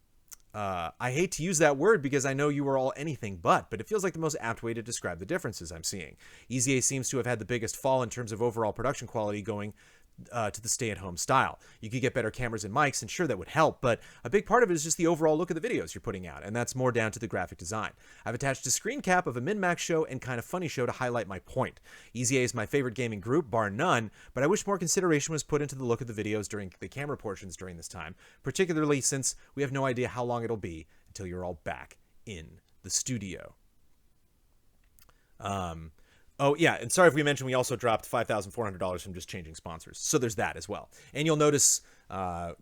I hate to use that word because I know you are all anything but it feels like the most apt way to describe the differences I'm seeing. EZA seems to have had the biggest fall in terms of overall production quality going to the stay-at-home style. You could get better cameras and mics, and sure, that would help, but a big part of it is just the overall look of the videos you're putting out, and that's more down to the graphic design. I've attached a screen cap of a MinMax show and Kinda Funny show to highlight my point. EZA is my favorite gaming group, bar none, but I wish more consideration was put into the look of the videos during the camera portions during this time, particularly since we have no idea how long it'll be until you're all back in the studio. Oh, yeah, and sorry if we mentioned we also dropped $5,400 from just changing sponsors. So there's that as well. And you'll notice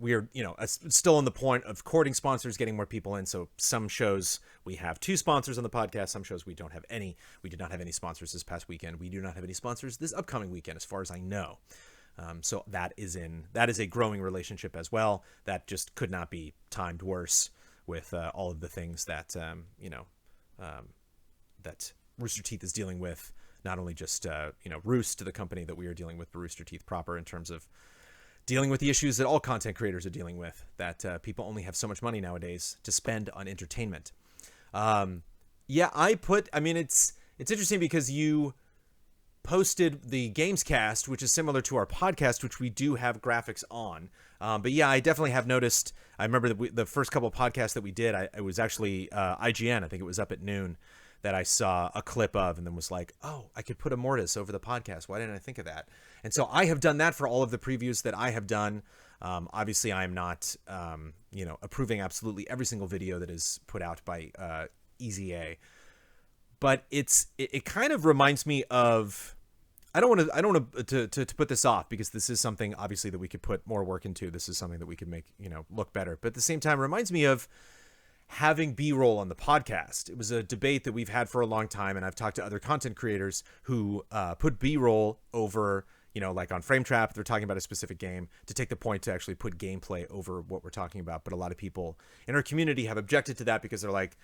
we are, still on the point of courting sponsors, getting more people in. So some shows we have 2 sponsors on the podcast. Some shows we don't have any. We did not have any sponsors this past weekend. We do not have any sponsors this upcoming weekend, as far as I know. So that is a growing relationship as well. That just could not be timed worse with all of the things that, that Rooster Teeth is dealing with. Not only just, Roost, the company that we are dealing with, but Rooster Teeth proper, in terms of dealing with the issues that all content creators are dealing with, that people only have so much money nowadays to spend on entertainment. Yeah, I mean, it's interesting because you posted the Gamescast, which is similar to our podcast, which we do have graphics on. But yeah, I definitely have noticed. I remember the first couple of podcasts that we did, it was actually IGN. I think it was up at noon that I saw a clip of and then was like, oh, I could put a Mortis over the podcast. Why didn't I think of that? And so I have done that for all of the previews that I have done. Obviously, I am not, approving absolutely every single video that is put out by EZA. But it kind of reminds me of, I don't want to put this off because this is something obviously that we could put more work into. This is something that we could make, look better. But at the same time, it reminds me of having B-roll on the podcast. It was a debate that we've had for a long time, and I've talked to other content creators who put B-roll over, like on Frame Trap, they're talking about a specific game, to take the point to actually put gameplay over what we're talking about. But a lot of people in our community have objected to that because they're like,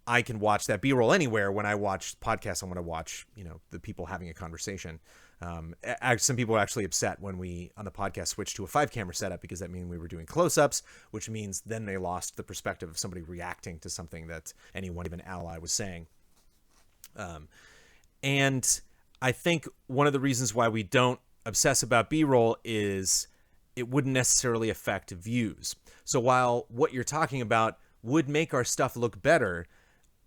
I can watch that B-roll anywhere. When I watch podcasts, I want to watch, the people having a conversation. Some people are actually upset when we, on the podcast, switched to a 5-camera setup because that means we were doing close-ups, which means then they lost the perspective of somebody reacting to something that any one even ally was saying. And I think one of the reasons why we don't obsess about B-roll is it wouldn't necessarily affect views. So while what you're talking about would make our stuff look better,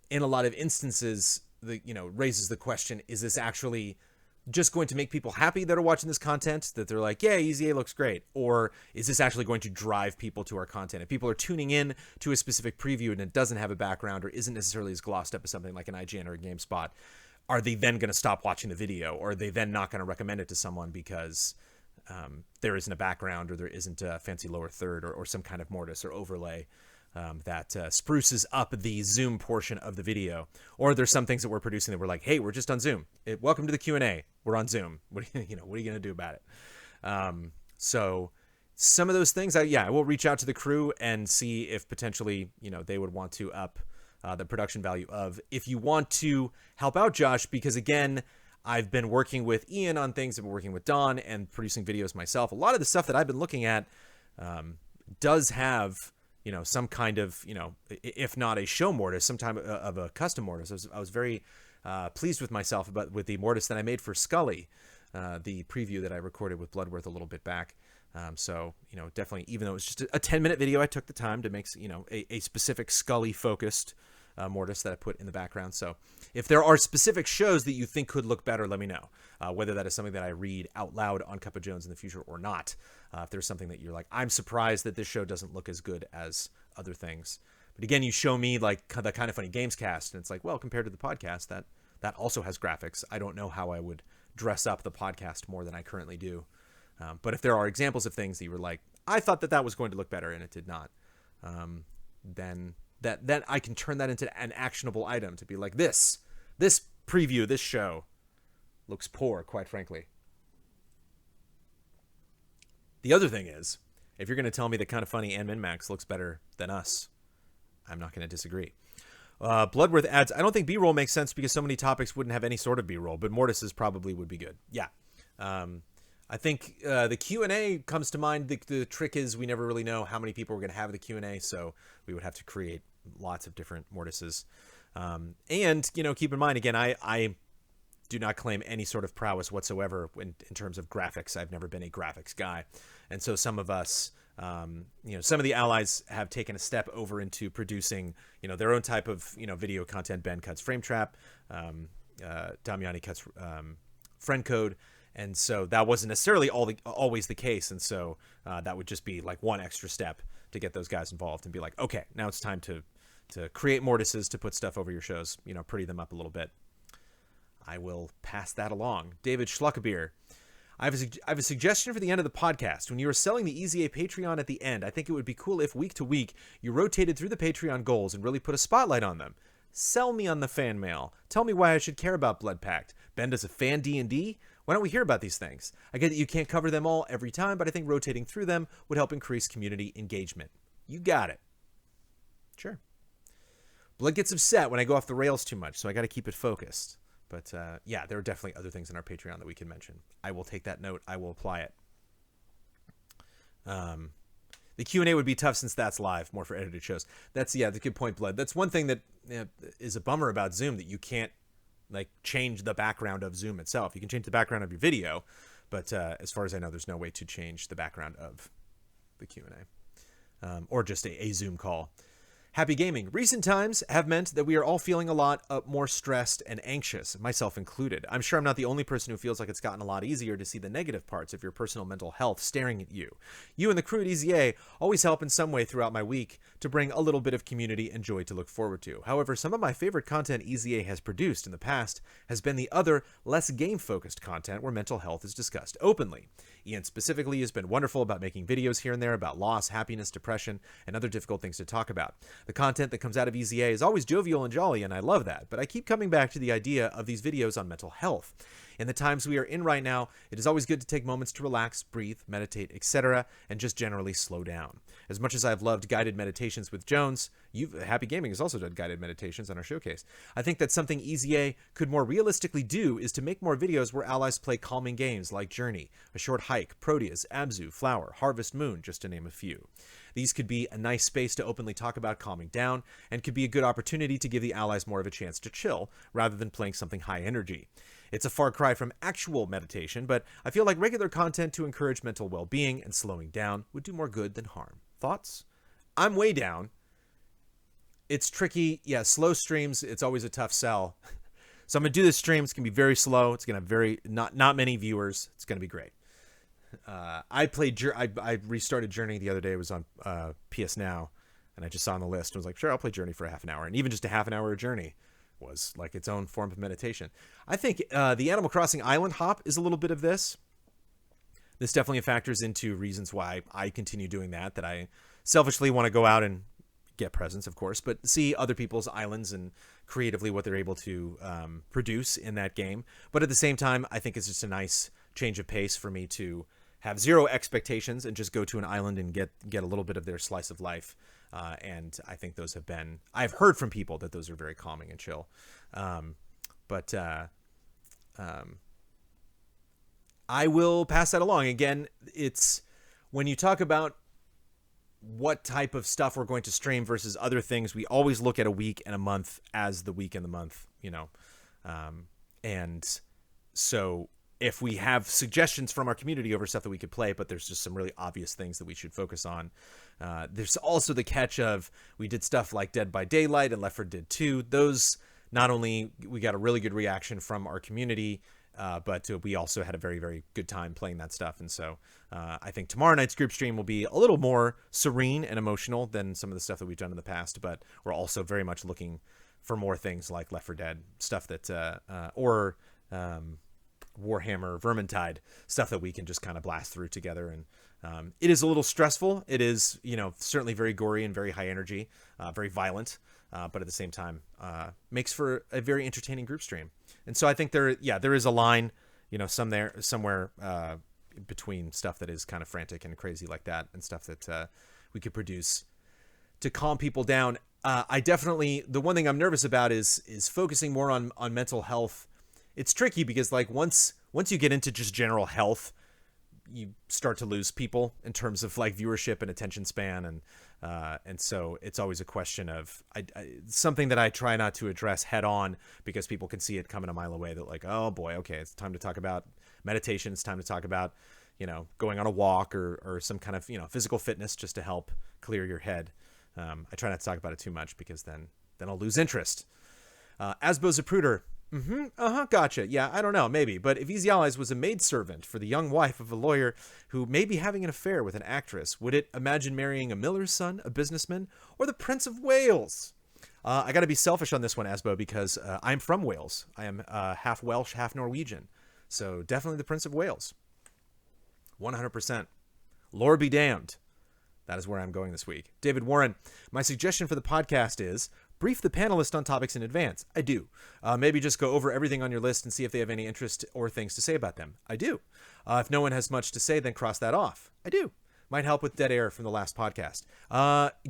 in a lot of instances, raises the question, is this actually just going to make people happy that are watching this content, that they're like, yeah, EZA looks great? Or is this actually going to drive people to our content? If people are tuning in to a specific preview and it doesn't have a background or isn't necessarily as glossed up as something like an IGN or a GameSpot, are they then going to stop watching the video? Or are they then not going to recommend it to someone because there isn't a background or there isn't a fancy lower third or some kind of mortise or overlay that spruces up the Zoom portion of the video? Or there's some things that we're producing that we're like, hey, we're just on Zoom. Welcome to the Q&A. We're on Zoom. What are you going to do about it? So some of those things, I will reach out to the crew and see if potentially, they would want to up the production value of. If you want to help out Josh, because again, I've been working with Ian on things, I've been working with Don and producing videos myself. A lot of the stuff that I've been looking at does have some kind of, if not a show mortise, some type of a custom mortise. I was very pleased with myself with the mortise that I made for Scully, the preview that I recorded with Bloodworth a little bit back. So, definitely, even though it was just a 10-minute video, I took the time to make, a specific Scully focused mortise that I put in the background. So if there are specific shows that you think could look better, let me know, whether that is something that I read out loud on Cup of Jones in the future or not. If there's something that you're like, I'm surprised that this show doesn't look as good as other things. But again, you show me like the Kind of Funny Games cast, and it's like, well, compared to the podcast, that also has graphics. I don't know how I would dress up the podcast more than I currently do. But if there are examples of things that you were like, I thought that was going to look better and it did not, then I can turn that into an actionable item to be like, this preview, this show looks poor, quite frankly. The other thing is, if you're going to tell me that Kind of Funny and MinMax looks better than us, I'm not going to disagree. Bloodworth adds, I don't think B-roll makes sense because so many topics wouldn't have any sort of B-roll, but mortises probably would be good. Yeah. I think the Q&A comes to mind. The trick is we never really know how many people we're going to have in the Q&A, so we would have to create lots of different mortises. And, keep in mind, again, I do not claim any sort of prowess whatsoever in terms of graphics. I've never been a graphics guy. And so some of us, some of the allies have taken a step over into producing, their own type of, video content. Ben cuts Frame Trap. Damiani cuts Friend Code. And so that wasn't necessarily always the case. And so that would just be like one extra step to get those guys involved and be like, okay, now it's time to create mortises, to put stuff over your shows, pretty them up a little bit. I will pass that along. David Schluckabeer. I have a suggestion for the end of the podcast. When you are selling the EZA Patreon at the end, I think it would be cool if week to week you rotated through the Patreon goals and really put a spotlight on them. Sell me on the fan mail. Tell me why I should care about Blood Pact. Ben does a fan D&D. Why don't we hear about these things? I get that you can't cover them all every time, but I think rotating through them would help increase community engagement. You got it. Sure. Blood gets upset when I go off the rails too much, so I got to keep it focused. But yeah, there are definitely other things in our Patreon that we can mention. I will take that note. I will apply it. The Q&A would be tough since that's live, more for edited shows. That's a good point, Blood. That's one thing that is a bummer about Zoom, that you can't like change the background of Zoom itself. You can change the background of your video, but as far as I know, there's no way to change the background of the Q&A or just a Zoom call. Happy Gaming. Recent times have meant that we are all feeling a lot more stressed and anxious, myself included. I'm sure I'm not the only person who feels like it's gotten a lot easier to see the negative parts of your personal mental health staring at you. You and the crew at EZA always help in some way throughout my week to bring a little bit of community and joy to look forward to. However, some of my favorite content EZA has produced in the past has been the other, less game-focused content where mental health is discussed openly. Ian specifically has been wonderful about making videos here and there about loss, happiness, depression, and other difficult things to talk about. The content that comes out of EZA is always jovial and jolly, and I love that, but I keep coming back to the idea of these videos on mental health. In the times we are in right now, it is always good to take moments to relax, breathe, meditate, etc., and just generally slow down. As much as I've loved guided meditations with Jones, Happy Gaming has also done guided meditations on our showcase. I think that something EZA could more realistically do is to make more videos where allies play calming games like Journey, A Short Hike, Proteus, Abzu, Flower, Harvest Moon, just to name a few. These could be a nice space to openly talk about calming down, and could be a good opportunity to give the allies more of a chance to chill, rather than playing something high energy. It's a far cry from actual meditation, but I feel like regular content to encourage mental well-being and slowing down would do more good than harm. Thoughts? I'm way down. It's tricky. Yeah, slow streams, it's always a tough sell. So I'm going to do this stream. It's going to be very slow. It's going to have not many viewers. It's going to be great. I restarted Journey the other day. It was on PS Now, and I just saw on the list. I was like, sure, I'll play Journey for a half an hour. And even just a half an hour of Journey was like its own form of meditation. I think the Animal Crossing Island hop is a little bit of this. This definitely factors into reasons why I continue doing that I selfishly want to go out and get presents, of course, but see other people's islands and creatively what they're able to produce in that game. But at the same time, I think it's just a nice change of pace for me to have zero expectations and just go to an island and get a little bit of their slice of life. And I think those have been, I've heard from people that those are very calming and chill. I will pass that along. Again, it's when you talk about what type of stuff we're going to stream versus other things, we always look at a week and a month as the week and the month, and so if we have suggestions from our community over stuff that we could play, but there's just some really obvious things that we should focus on. There's also the catch of we did stuff like Dead by Daylight and Left 4 Dead 2. Those, not only we got a really good reaction from our community, but we also had a very, very good time playing that stuff. And so I think tomorrow night's group stream will be a little more serene and emotional than some of the stuff that we've done in the past, but we're also very much looking for more things like Left 4 Dead, stuff that, Warhammer, Vermintide, stuff that we can just kind of blast through together. And it is a little stressful. It is, certainly very gory and very high energy, very violent, but at the same time, makes for a very entertaining group stream. And so I think there is a line, somewhere between stuff that is kind of frantic and crazy like that and stuff that we could produce to calm people down. The one thing I'm nervous about is focusing more on mental health. It's tricky because once you get into just general health, you start to lose people in terms of viewership and attention span, and so it's always a question of something that I try not to address head on because people can see it coming a mile away. That oh boy, okay, it's time to talk about meditation. It's time to talk about going on a walk or some kind of physical fitness just to help clear your head. I try not to talk about it too much because then I'll lose interest. Asbo Zapruder. Gotcha. Yeah, I don't know, maybe. But if Easy Allies was a maidservant for the young wife of a lawyer who may be having an affair with an actress, would it imagine marrying a miller's son, a businessman, or the Prince of Wales? I got to be selfish on this one, Asbo, because I'm from Wales. I am half Welsh, half Norwegian. So definitely the Prince of Wales. 100%. Lord be damned. That is where I'm going this week. David Warren, my suggestion for the podcast is brief the panelists on topics in advance. I do. Maybe just go over everything on your list and see if they have any interest or things to say about them. I do. If no one has much to say, then cross that off. I do. Might help with dead air from the last podcast.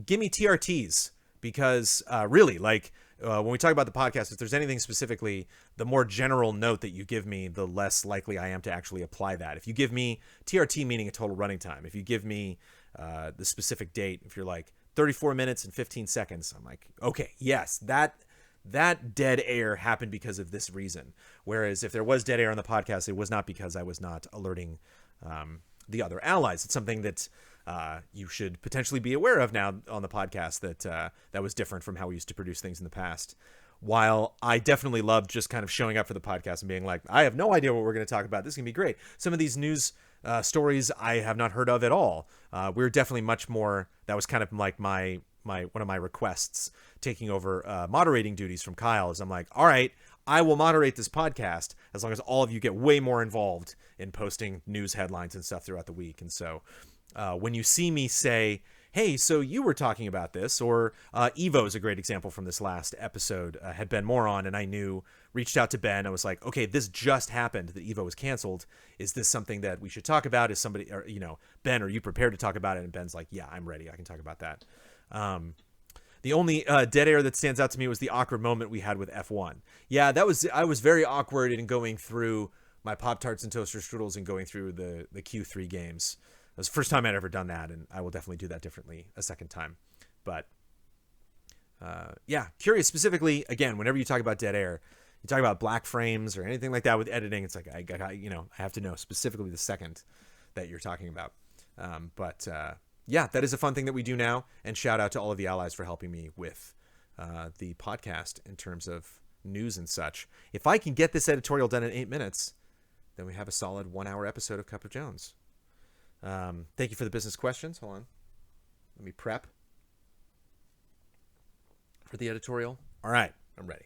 Give me TRTs because really, when we talk about the podcast, if there's anything specifically, the more general note that you give me, the less likely I am to actually apply that. If you give me TRT, meaning a total running time, if you give me the specific date. If you're like 34 minutes and 15 seconds, I'm like, okay, yes, that dead air happened because of this reason. Whereas if there was dead air on the podcast, it was not because I was not alerting the other allies. It's something that you should potentially be aware of now on the podcast, that was different from how we used to produce things in the past. While I definitely loved just kind of showing up for the podcast and being like, I have no idea what we're going to talk about. This is going to be great. Some of these news stories I have not heard of at all. We're definitely much more, that was kind of like my one of my requests, taking over moderating duties from Kyle, is I'm like, all right, I will moderate this podcast as long as all of you get way more involved in posting news headlines and stuff throughout the week. And so when you see me say, hey, so you were talking about this, or Evo is a great example from this last episode, had Ben Moore on, and I reached out to Ben. I was like, okay, this just happened, that Evo was canceled. Is this something that we should talk about? Is somebody, or, Ben, are you prepared to talk about it? And Ben's like, yeah, I'm ready. I can talk about that. The only dead air that stands out to me was the awkward moment we had with F1. Yeah, I was very awkward in going through my Pop-Tarts and Toaster Strudels and going through the Q3 games. It was the first time I'd ever done that, and I will definitely do that differently a second time. But yeah, curious specifically, again, whenever you talk about dead air, you talk about black frames or anything like that with editing, it's like, I have to know specifically the second that you're talking about. But yeah, that is a fun thing that we do now, and shout out to all of the allies for helping me with the podcast in terms of news and such. If I can get this editorial done in 8 minutes, then we have a solid 1 hour episode of Cup of Jones. Thank you for the business questions. Hold on. Let me prep for the editorial. All right, I'm ready.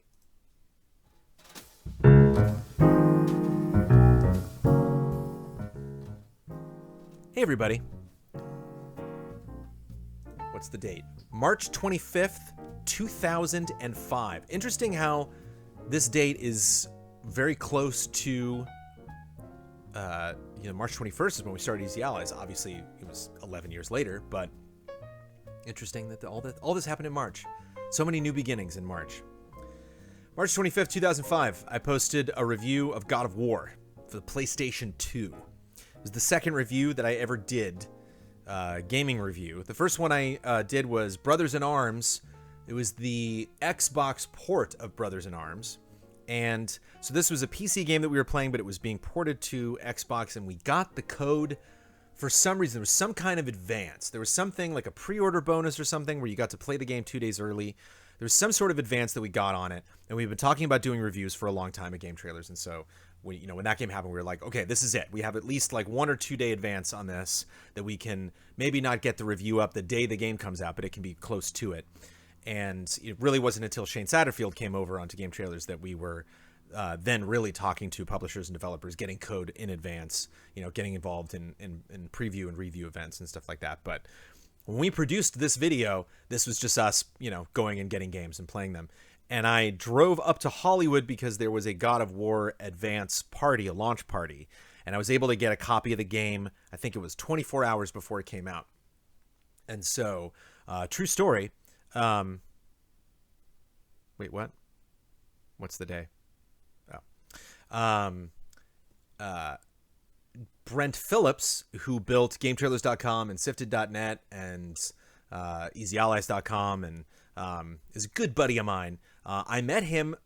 Hey, everybody. What's the date? March 25th, 2005. Interesting how this date is very close to March 21st is when we started Easy Allies. Obviously, it was 11 years later, but interesting that all this happened in March. So many new beginnings in March. March 25th, 2005, I posted a review of God of War for the PlayStation 2. It was the second review that I ever did, gaming review. The first one I did was Brothers in Arms. It was the Xbox port of Brothers in Arms. And so this was a PC game that we were playing, but it was being ported to Xbox, and we got the code for some reason. There was some kind of advance. There was something like a pre-order bonus or something where you got to play the game 2 days early. There was some sort of advance that we got on it, and we've been talking about doing reviews for a long time at Game Trailers. And so when that game happened, we were like, okay, this is it. We have at least like 1 or 2 day advance on this that we can maybe not get the review up the day the game comes out, but it can be close to it. And it really wasn't until Shane Satterfield came over onto Game Trailers that we were then really talking to publishers and developers, getting code in advance, getting involved in preview and review events and stuff like that. But when we produced this video, this was just us, going and getting games and playing them. And I drove up to Hollywood because there was a God of War advance party, a launch party. And I was able to get a copy of the game. I think it was 24 hours before it came out. And so, true story. Wait, what? What's the day? Brent Phillips, who built GameTrailers.com and Sifted.net and EasyAllies.com and is a good buddy of mine. I met him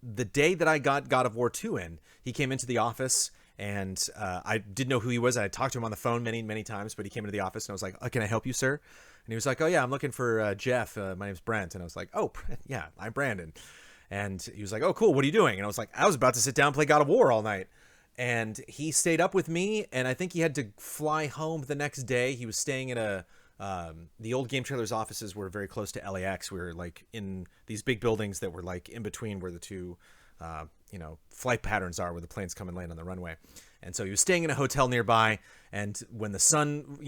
the day that I got God of War 2 in. He came into the office, and I didn't know who he was. I talked to him on the phone many, many times, but he came into the office, and I was like, can I help you, sir? And he was like, oh, yeah, I'm looking for Jeff. My name's Brent. And I was like, oh, yeah, I'm Brandon. And he was like, oh, cool, what are you doing? And I was like, I was about to sit down and play God of War all night. And he stayed up with me, and I think he had to fly home the next day. He was staying at the old Game Trailers offices were very close to LAX. We were like in these big buildings that were like in between where the two, flight patterns are, where the planes come and land on the runway. And so he was staying in a hotel nearby. And when the sun,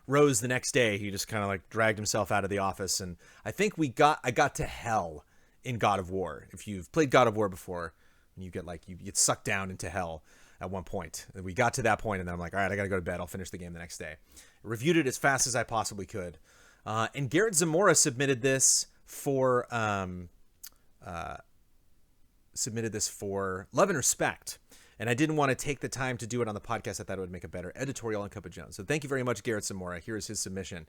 rose the next day, he just kind of like dragged himself out of the office. And I think I got to hell in God of War. If you've played God of War before, you get sucked down into hell at one point. And we got to that point, and then I'm like, all right, I got to go to bed. I'll finish the game the next day. Reviewed it as fast as I possibly could. And Garrett Zamora submitted this for Love and Respect. and I didn't want to take the time to do it on the podcast. I thought it would make a better editorial on Cup of Jones. So thank you very much, Garrett Zamora. Here is his submission.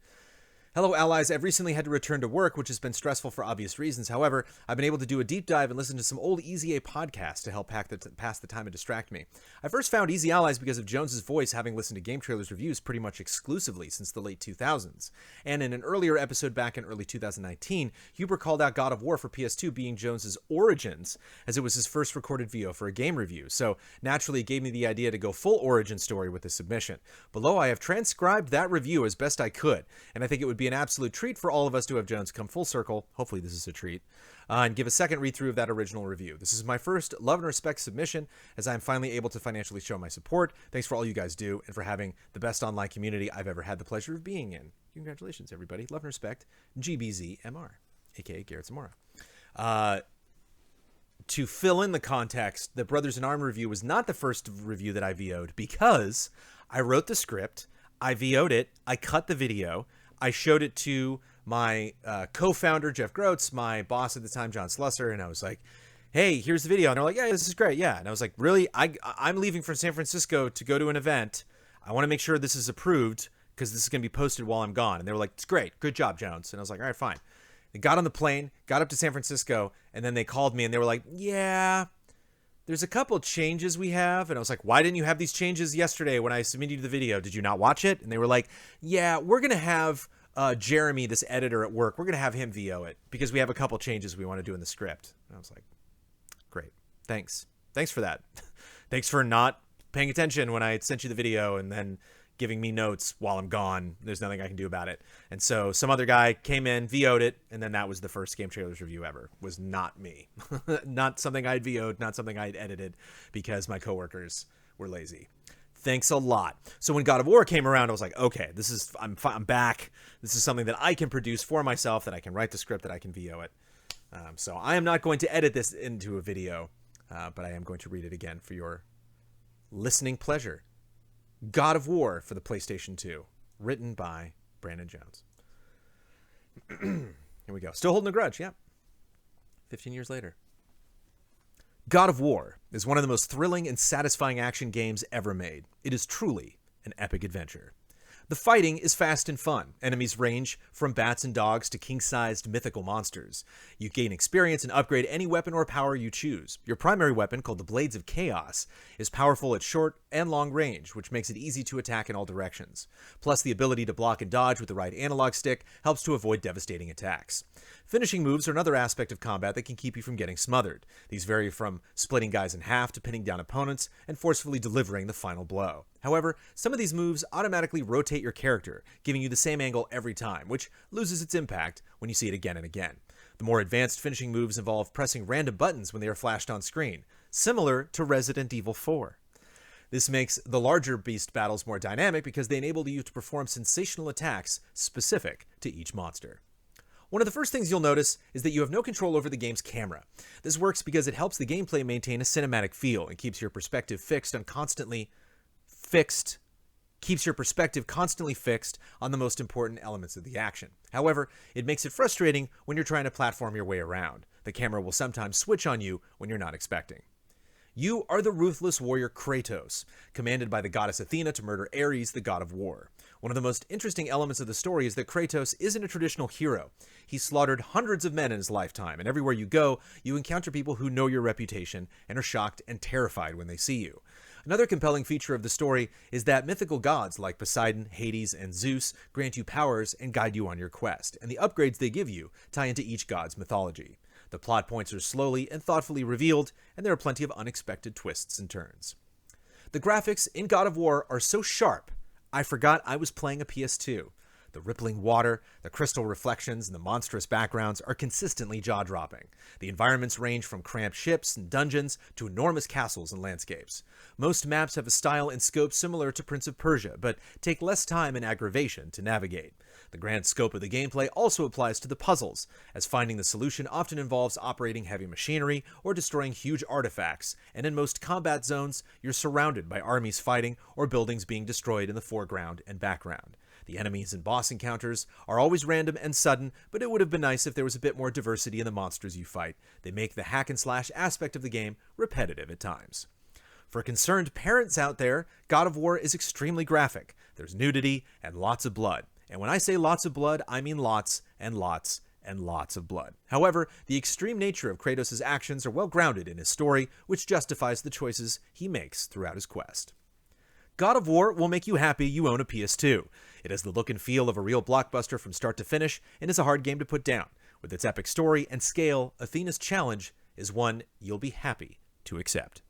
Hello, allies. I've recently had to return to work, which has been stressful for obvious reasons. However, I've been able to do a deep dive and listen to some old Easy A podcasts to help pass the time and distract me. I first found Easy Allies because of Jones's voice, having listened to Game Trailers reviews pretty much exclusively since the late 2000s. And in an earlier episode back in early 2019, Huber called out God of War for PS2 being Jones's origins, as it was his first recorded VO for a game review. So naturally, it gave me the idea to go full origin story with this submission. Below, I have transcribed that review as best I could, and I think it would be an absolute treat for all of us to have Jones come full circle, hopefully this is a treat, and give a second read-through of that original review. This is my first love and respect submission, as I'm finally able to financially show my support. Thanks for all you guys do, and for having the best online community I've ever had the pleasure of being in. Congratulations, everybody. Love and respect, GBZMR, aka Garrett Zamora. To fill in the context, the Brothers in Arms review was not the first review that I VO'd, because I wrote the script, I VO'd it, I cut the video, I showed it to my co-founder, Jeff Groats, my boss at the time, John Slusser, and I was like, hey, here's the video. And they're like, yeah, this is great, yeah. And I was like, really? I'm leaving from San Francisco to go to an event. I want to make sure this is approved because this is going to be posted while I'm gone. And they were like, it's great. Good job, Jones. And I was like, all right, fine. They got on the plane, got up to San Francisco, and then they called me and they were like, yeah, there's a couple changes we have. And I was like, why didn't you have these changes yesterday when I submitted you the video? Did you not watch it? And they were like, yeah, we're going to have Jeremy, this editor at work, we're going to have him VO it because we have a couple changes we want to do in the script. And I was like, great. Thanks for that. Thanks for not paying attention when I sent you the video and then giving me notes while I'm gone. There's nothing I can do about it. And so some other guy came in, VO'd it, and then that was the first Game Trailers review ever. Was not me. Not something I'd VO'd, not something I'd edited because my coworkers were lazy. Thanks a lot. So when God of War came around, I was like, okay, I'm back. This is something that I can produce for myself, that I can write the script, that I can VO it. So I am not going to edit this into a video, but I am going to read it again for your listening pleasure. God of War for the PlayStation 2, written by Brandon Jones. Here we go. Still holding a grudge, yeah. 15 years later. God of War is one of the most thrilling and satisfying action games ever made. It is truly an epic adventure. The fighting is fast and fun. Enemies range from bats and dogs to king-sized mythical monsters. You gain experience and upgrade any weapon or power you choose. Your primary weapon, called the Blades of Chaos, is powerful at short and long range, which makes it easy to attack in all directions. Plus, the ability to block and dodge with the right analog stick helps to avoid devastating attacks. Finishing moves are another aspect of combat that can keep you from getting smothered. These vary from splitting guys in half to pinning down opponents and forcefully delivering the final blow. However, some of these moves automatically rotate your character, giving you the same angle every time, which loses its impact when you see it again and again. The more advanced finishing moves involve pressing random buttons when they are flashed on screen, similar to Resident Evil 4. This makes the larger beast battles more dynamic because they enable you to perform sensational attacks specific to each monster. One of the first things you'll notice is that you have no control over the game's camera. This works because it helps the gameplay maintain a cinematic feel and keeps your perspective constantly fixed on the most important elements of the action. However, it makes it frustrating when you're trying to platform your way around. The camera will sometimes switch on you when you're not expecting. You are the ruthless warrior Kratos, commanded by the goddess Athena to murder Ares, the god of war. One of the most interesting elements of the story is that Kratos isn't a traditional hero. He slaughtered hundreds of men in his lifetime, and everywhere you go, you encounter people who know your reputation and are shocked and terrified when they see you. Another compelling feature of the story is that mythical gods like Poseidon, Hades, and Zeus grant you powers and guide you on your quest, and the upgrades they give you tie into each god's mythology. The plot points are slowly and thoughtfully revealed, and there are plenty of unexpected twists and turns. The graphics in God of War are so sharp, I forgot I was playing a PS2. The rippling water, the crystal reflections, and the monstrous backgrounds are consistently jaw-dropping. The environments range from cramped ships and dungeons to enormous castles and landscapes. Most maps have a style and scope similar to Prince of Persia, but take less time and aggravation to navigate. The grand scope of the gameplay also applies to the puzzles, as finding the solution often involves operating heavy machinery or destroying huge artifacts, and in most combat zones, you're surrounded by armies fighting or buildings being destroyed in the foreground and background. The enemies and boss encounters are always random and sudden, but it would have been nice if there was a bit more diversity in the monsters you fight. They make the hack and slash aspect of the game repetitive at times. For concerned parents out there, God of War is extremely graphic. There's nudity and lots of blood. And when I say lots of blood, I mean lots and lots and lots of blood. However, the extreme nature of Kratos' actions are well grounded in his story, which justifies the choices he makes throughout his quest. God of War will make you happy you own a PS2. It has the look and feel of a real blockbuster from start to finish, and is a hard game to put down. With its epic story and scale, Athena's challenge is one you'll be happy to accept.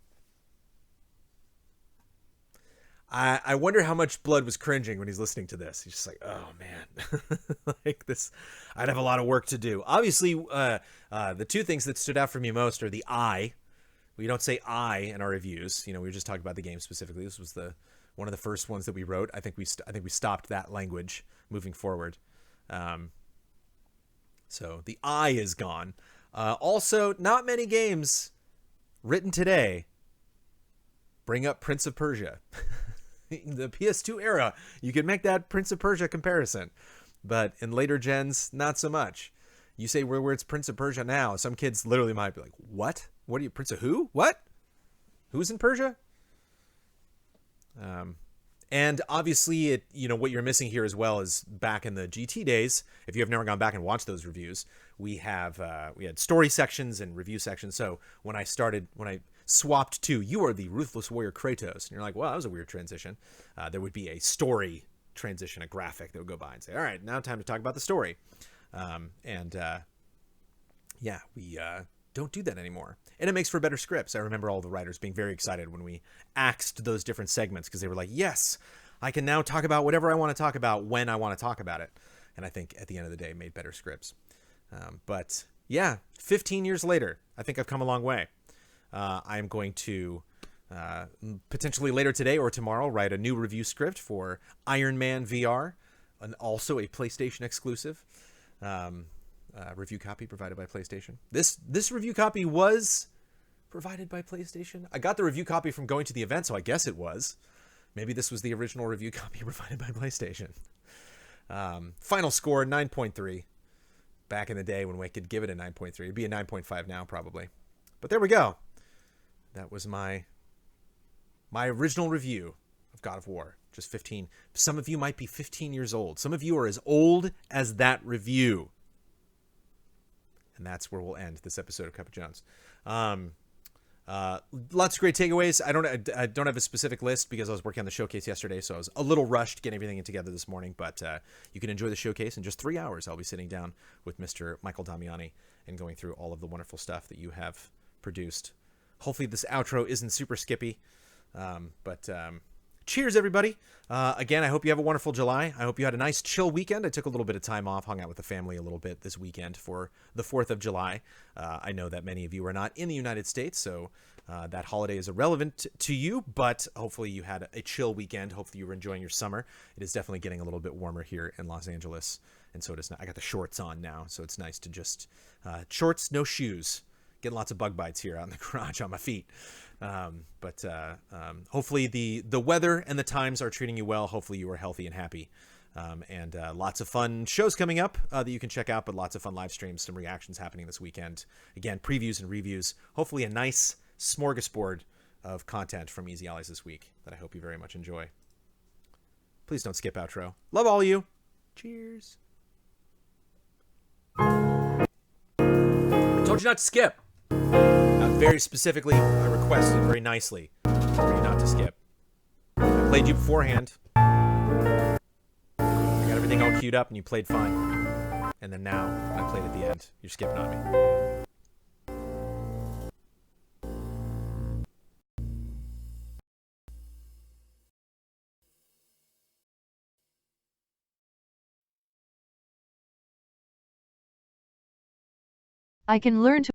I wonder how much Blood was cringing when he's listening to this. He's just like, oh man, like this, I'd have a lot of work to do. Obviously, the two things that stood out for me most are the I. We don't say I in our reviews. You know, we were just talking about the game specifically. This was one of the first ones that we wrote. I think we stopped that language moving forward. So the I is gone. Also, not many games written today bring up Prince of Persia. The PS2 era, you could make that Prince of Persia comparison, but in later gens, not so much. You say where it's Prince of Persia now, some kids literally might be like, what? What are you, Prince of who? What? Who's in Persia? And obviously, what you're missing here as well is back in the GT days. If you have never gone back and watched those reviews, we had story sections and review sections. So when I swapped to "You are the ruthless warrior Kratos," and you're like, "Well, that was a weird transition." There would be a story transition, a graphic that would go by and say, "All right, now time to talk about the story." We don't do that anymore, and it makes for better scripts. I remember all the writers being very excited when we axed those different segments because they were like, "Yes, I can now talk about whatever I want to talk about when I want to talk about it." And I think at the end of the day, made better scripts. But yeah, 15 years later, I think I've come a long way. I am going to potentially later today or tomorrow write a new review script for Iron Man VR, and also a PlayStation exclusive review copy provided by PlayStation. This review copy was provided by PlayStation. I got the review copy from going to the event, so I guess it was. Maybe this was the original review copy provided by PlayStation. Final score 9.3. Back in the day when we could give it a 9.3, it'd be a 9.5 now probably. But there we go. That was my original review of God of War. Just 15. Some of you might be 15 years old. Some of you are as old as that review. And that's where we'll end this episode of Cup of Jones. Lots of great takeaways. I don't have a specific list because I was working on the showcase yesterday, so I was a little rushed getting everything together this morning. But you can enjoy the showcase in just 3 hours. I'll be sitting down with Mr. Michael Damiani and going through all of the wonderful stuff that you have produced. Hopefully this outro isn't super skippy. Cheers, everybody. Again, I hope you have a wonderful July. I hope you had a nice chill weekend. I took a little bit of time off, hung out with the family a little bit this weekend for the 4th of July. I know that many of you are not in the United States, so that holiday is irrelevant to you, but hopefully you had a chill weekend. Hopefully you were enjoying your summer. It is definitely getting a little bit warmer here in Los Angeles, and so it is. I got the shorts on now, so it's nice to just shorts, no shoes. Getting lots of bug bites here out in the garage on my feet. Hopefully the weather and the times are treating you well. Hopefully you are healthy and happy. And lots of fun shows coming up that you can check out, but lots of fun live streams, some reactions happening this weekend. Again, previews and reviews. Hopefully a nice smorgasbord of content from Easy Allies this week that I hope you very much enjoy. Please don't skip outro. Love all of you. Cheers. I told you not to skip. Very specifically, I requested very nicely for you not to skip. I played you beforehand. I got everything all queued up and you played fine. And then now, I played at the end. You're skipping on me. I can learn to